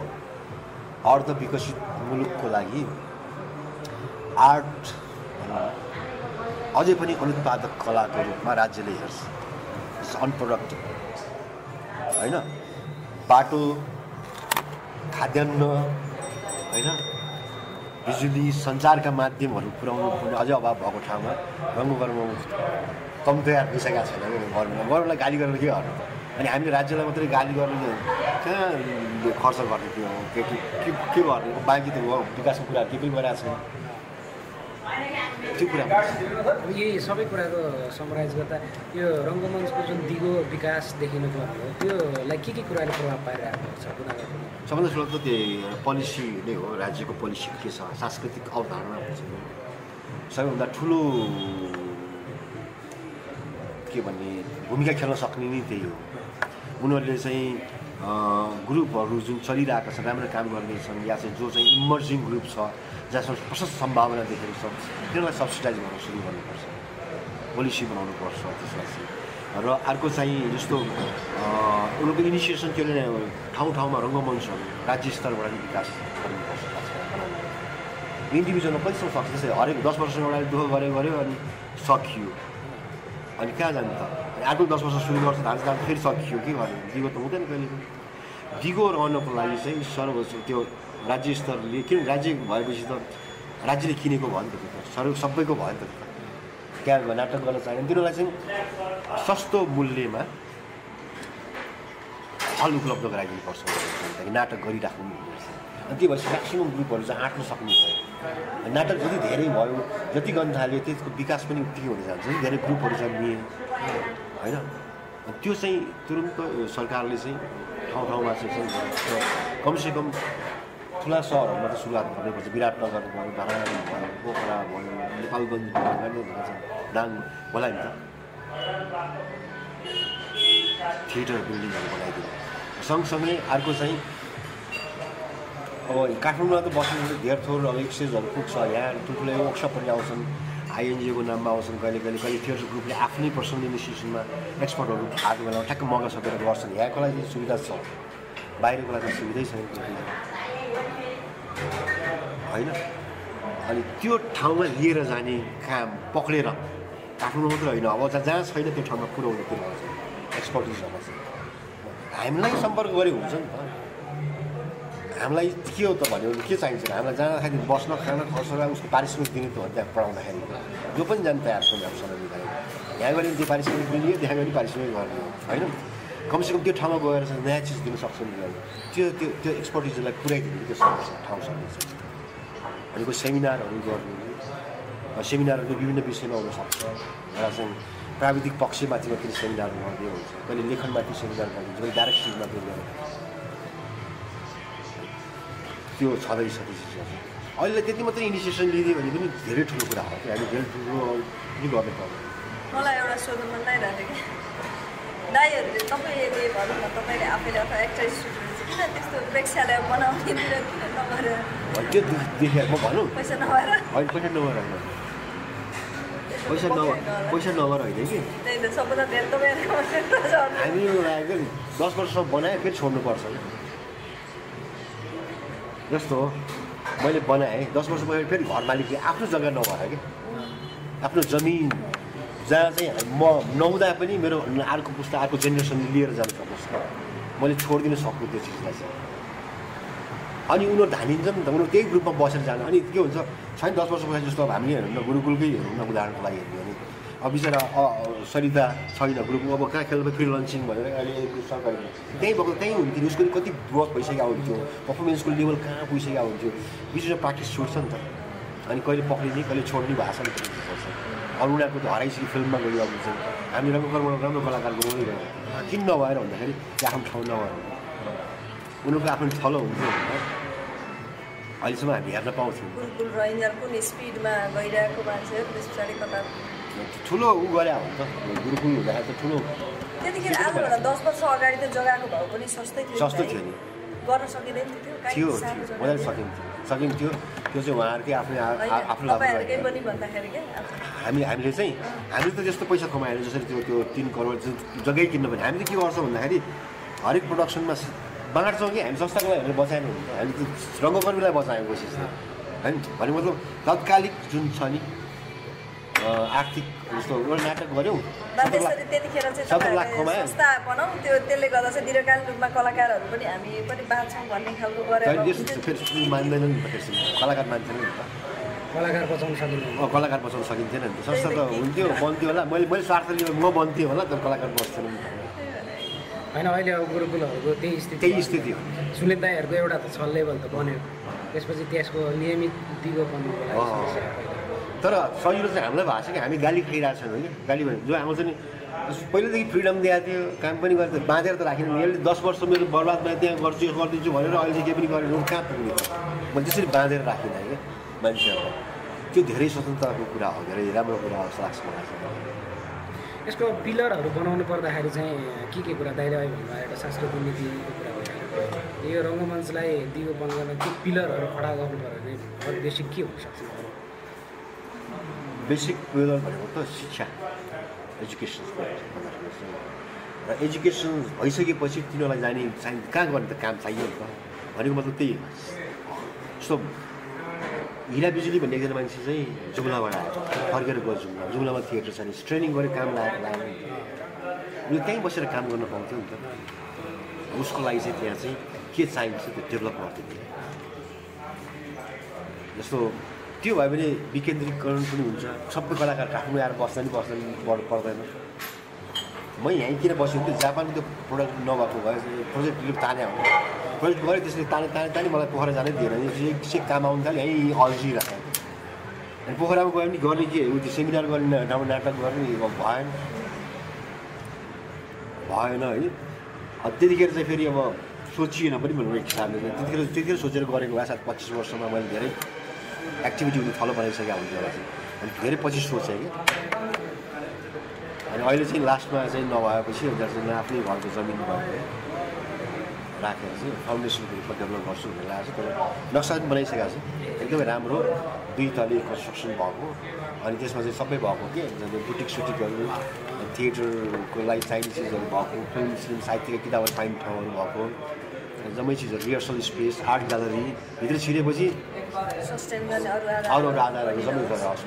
अर्ध विकसित मुलुकको लागि आर्ट अझै पनि अनुत्पादक कलाको रूपमा राज्यले हेर्छ। अनप्रोडक्टिभ होइन। बाटो, खाद्यान्न होइन, बिजुली, सञ्चारका माध्यमहरू पुर्याउनु पर्ने अझै अभाव भएको ठाउँमा रङ्गकर्म कम तयार भइसकेको छैन। गभर्मेन्टलाई गाली गरेर के गर्नु। अनि हामीले राज्यलाई मात्रै गाली गर्ने कहाँ खर्च गर्ने त्यो के गर्ने बाँकी त विकासको कुरा केही पनि गरिरहेको छैन। त्यो कुरा यही सबै कुराको समराइज गर्दा यो रङ्गमञ्चको जुन दिगो विकास देखिनु पर्ने हो त्योलाई के कुराले प्रभाव पारिरहेको छ? सबभन्दा ठुलो त त्यही पोलिसी नै हो। राज्यको पोलिसी के छ, सांस्कृतिक अवधारणा हुन्छ। सबैभन्दा ठुलो के भन्ने भूमिका खेल्न सक्ने नै त्यही हो। उनीहरूले चाहिँ ग्रुपहरू जुन चलिरहेका छन्, राम्रो काम गर्ने छन्, या चाहिँ जो चाहिँ इमर्जिङ ग्रुप छ जसमा प्रशस्त सम्भावना देखेको छ, तिनीहरूलाई सब्सिडाइज गर्न सुरु गर्नुपर्छ, पोलिसी बनाउनुपर्छ। त्यसलाई चाहिँ र अर्को चाहिँ जस्तो उनीहरूको इनिसिएसन त्यो ठाउँ ठाउँमा रङ्गमञ्चहरू राज्य स्तरबाट नै विकास गर्नुपर्छ इन्डिभिजुअलमा कतिसम्म सक्छ त्यसै हरेक 10 वर्ष अगाडि दुःख गऱ्यो अनि सकियो अनि कहाँ जानु त अर्को 10 वर्ष सुरु गर्छ धान्छ फेरि सकियो के गर्ने दिगो त हुँदैन कहिले दिगो रहनको लागि चाहिँ सर्वोच्च त्यो राज्य स्तरले किन राज्य भएपछि त राज्यले किनेको भयो नि त त्यो सबैको भयो नि त क्या नाटक गर्न चाहिने तिनीहरूलाई चाहिँ सस्तो मूल्यमा हल उपलब्ध गराइदिनुपर्छ नाटक गरिराख्नु हुनुपर्छ अनि त्यो भएपछि म्याक्सिमम् ग्रुपहरू चाहिँ आँट्न सक्नु पर्यो नाटक जति धेरै भयो जति गर्न थाल्यो त्यसको विकास पनि उत्तिकै हुँदै जान्छ धेरै ग्रुपहरू जन्मिए होइन त्यो चाहिँ तुरुन्त सरकारले चाहिँ ठाउँ ठाउँमा चाहिँ कमसेकम ठुला सहरहरूमा त सुरुवात गर्नुपर्छ विराटनगर भयो धरान भयो पोखरा भयो नेपालगञ्ज भयो दाङ होला नि त थिएटर बिल्डिङहरू बनाइदिनु सँगसँगै अर्को चाहिँ अब काठमाडौँमा त बस्नु धेर थोर अब एक्सचेन्जहरू पुग्छ यहाँ ठुल्ठुलो वर्कसपहरू आउँछन् आइएनजिओको नाममा आउँछन् कहिले थिएटर ग्रुपले आफ्नै पर्सनल इन्स्टिट्युसनमा एक्सपर्टहरू आएको बेलामा ठ्याक्क मगा सकेर गर्छन् यहाँको लागि सुविधा छ बाहिरको लागि सुविधै छैन होइन अनि त्यो ठाउँमा लिएर जाने काम पक्रेर काठमाडौँ मात्रै होइन अब जहाँ छैन त्यो ठाउँमा पुऱ्याउनु त्यो एक्सपर्टिजहरू छ हामीलाई सम्पर्क गरे हुन्छ नि त हामीलाई के हो त भन्यो भने के चाहिन्छ हामीलाई जाँदाखेरि बस्न खान खर्च उसको पारिश्रमिक दिने त हो त्यहाँ पढाउँदाखेरि जो पनि जानु तयार छ अब समय मिलाएर यहाँ गऱ्यो त्यो पारिश्रमिक दिने त्यहाँ गएर पारिश्रमिक गर्ने होइन कमसेकम त्यो ठाउँमा गएर चाहिँ नयाँ चिज दिन सक्छ नि त्यो एक्सपर्टिजलाई पुऱ्याइदिनु त्यो समस्या ठाउँ समस्या अनि कोही सेमिनारहरू गर्नु सेमिनारहरू विभिन्न विषयमा हुनसक्छ र चाहिँ प्राविधिक पक्षमाथि मात्रै सेमिनारहरू गर्दै हुन्छ कहिले लेखनमाथि सेमिनार गरिदिन्छ कहिले डाइरेक्सनमा त्यो छँदैछ त्यो चिजहरू अहिले त्यति मात्रै इनिसिएसन लिदियो भने पनि धेरै ठुलो कुरा हो कि हामी धेरै ठुलो पनि गर्नु पर्छ मलाई एउटा सोध्नु मन लागिरहेको थियो कि दाइहरूले तपाईँले भनौँ न तपाईँले आफैले अथवा एक्टर स्टुडेन्ट किन त्यस्तो प्रेक्षालय बनाउने नगरेर त्यो देखेँ म भनौँ पैसा नभएर होइन पैसा नभएर होइन कि त्यही त सबभन्दा धेरै तपाईँहरू हामी 10 वर्ष बनाएँ फेरि छोड्नुपर्छ कि जस्तो मैले बनाएँ 10 वर्ष भयो फेरि घर मालिकले आफ्नो जग्गा नभएर कि आफ्नो जमिन जहाँ चाहिँ म नहुँदा पनि मेरो अर्को पुस्ता अर्को जेनेरेसनले लिएर जानु सक्नुहोस् मैले छोडिदिनु सक्नु त्यो चिजलाई चाहिँ अनि उनीहरू धानिन्छ नि त उनीहरू त्यही ग्रुपमा बसेर जानु अनि के हुन्छ छैन 10 वर्ष पछि जस्तो अब हामीले हेर्नु न गुरुकुलकै हेर्नु न उदाहरणको लागि हेर्नु भने अब बिचरा सरिता छैन ग्रुपमा अब कहाँ खेल्नु फ्री लन्चिङ भनेर अहिले सरकारी त्यहीँ भएको त्यहीँ हुन्थ्यो उसको कति ग्रोथ भइसकेको हुन्थ्यो पर्फर्मेन्सको लेभल कहाँ पुगिसकेको हुन्थ्यो बिचमा प्र्याक्टिस छुट्छ नि त अनि कहिले पक्रिने कहिले छोड्ने भाषा पर्छ अब उनीहरूको त हराइसक्यो फिल्ममा गयो अब चाहिँ हामी रङ्गकर्मबाट राम्रो कलाकार गाउँदै गयो किन नभएर भन्दाखेरि आफ्नो ठाउँ नभएर उनीहरूको आफ्नो थलो हुन्थ्यो अहिलेसम्म हामी हेर्न पाउँछौँ ठुलो ऊ गरे हो नि त गुरुकुल हुँदाखेरि त ठुलो त्यतिखेर आजभन्दा 10 वर्ष अगाडि त जग्गाको भाउ पनि सस्तै थियो नि गर्न सकिँदैन थियो मजाले सकिन्थ्यो त्यो चाहिँ उहाँहरूकै आफ्नो हामीले चाहिँ हामीले त त्यस्तो पैसा कमाएर जसरी त्यो 3 करोड जग्गै किन्न भने हामीले के गर्छौँ भन्दाखेरि हरेक प्रोडक्सनमा बाँड्छौँ कि हामी संस्थाको लागि हामीले बचाएन हुन्छ हामी रङ्गकर्मीलाई बचाएको कोसिस होइन भने मतलब तत्कालिक जुन छ नि आर्थिक जस्तो एउटा नाटक गऱ्यौँ 70 लाख कमायो त्यसले गर्दा चाहिँ दीर्घकालीन रूपमा कलाकारहरू पनि हामी पनि बाँच्छौँ भन्ने खालको गरेर फेरि मान्दैन नि त फेरि कलाकार मान्छेन नि त कलाकार बचाउन सकिन्थेन नि त संस्था त हुन्थ्यो बन्थ्यो होला मैले स्वार्थ लिएर म बन्थेँ होला तर कलाकार बस्थेन नि त होइन अहिले अब गुरुकुलहरूको त्यही स्थिति हो सुनिल दाईहरूको एउटा त छ लेभल त बन्यो त्यसपछि त्यसको नियमित दिगो बन्नुको लागि तर सजिलो चाहिँ हामीलाई भएको छ कि हामी गाली खाइरहेको छैनौँ कि गाली भने जो आउँछ नि पहिलेदेखि फ्रिडम दिएको थियो काम पनि गरेको थियो बाँधेर त राखेन यसले 10 वर्ष मेरो बर्बाद भयो त्यहाँ गर्छु यो गरिदिन्छु भनेर अहिले चाहिँ केही पनि गरेन कहाँ पुग्ने मैले त्यसरी बाँधेर राखिनँ कि मान्छेहरूलाई त्यो धेरै स्वतन्त्रताको कुरा हो धेरै राम्रो कुरा हो जस्तो लाग्छ मलाई यसको पिलरहरू बनाउनु पर्दाखेरि चाहिँ के कुरा दाइले अहिले भन्नुभयो एउटा सांस्कृतिक नीतिको कुरा भइरहेको यो रङ्गमञ्चलाई दिगो बनाउन के पिलरहरू खडा गर्नु पर्यो भने बेसिक के हुनसक्छ बेसिक पिलर भनेको त शिक्षा एजुकेसन र एजुकेसन भइसकेपछि तिनीहरूलाई जाने कहाँ गर्ने त काम चाहियो नि त भनेको मतलब त्यही हो सो हिरा बिजुली भन्ने एकजना मान्छे चाहिँ जुम्लाबाट आयो फर्केर गयो जुम्लामा थिएटर छ नि ट्रेनिङ गरेर काम लाग्यो उसले त्यहीँ बसेर काम गर्न पाउँथ्यो नि त उसको लागि चाहिँ त्यहाँ चाहिँ के चाहिन्छ त्यो डेभलप गर्थ्यो जस्तो त्यो भयो भने विकेन्द्रीकरण पनि हुन्छ सबै कलाकार काठमाडौँ आएर बस्दैन पर्दैन म यहीँ किन बसेको त्यो जापानको त्यो प्रोडक्ट नभएको भए प्रोजेक्टले ताने आउँछ प्रोजेक्ट गरेँ त्यसले ताने मलाई पोखरा जानै दिएन एक काम आउनु थाल्यो यहीँ अल्झिरहेको अनि पोखरामा गयो भने गर्ने के त्यो सेमिनार गर्ने नाटक गर्ने भएन है त्यतिखेर चाहिँ फेरि अब सोचिएन पनि भन्नु एक हिसाबले चाहिँ त्यतिखेर सोचेर गरेको भए सायद 25 वर्षमा मैले धेरै एक्टिभिटी हुने थलो बनाइसकेको हुन्थ्यो होला चाहिँ अनि धेरै पछि सोचेँ कि अनि अहिले चाहिँ लास्टमा चाहिँ नभएपछि चाहिँ आफ्नै घरको जमिन भएको राखेर चाहिँ फाउन्डेसनको रूपमा डेभलप गर्छु भनेर लागेको छ तर नक्सा पनि बनाइसकेको छु एकदमै राम्रो 2 तले कन्स्ट्रक्सन भएको अनि त्यसमा चाहिँ सबै भएको के बुटिक सुटिकहरू थिएटरको लागि चाहिने चिजहरू भएको फिल्म साहित्यका किताबहरू पाइने ठाउँहरू भएको जम्मै चिजहरू रिहर्सल स्पेस आर्ट ग्यालरी भित्र छिरेपछि अरू आधारहरू सबै गरेर आउँछ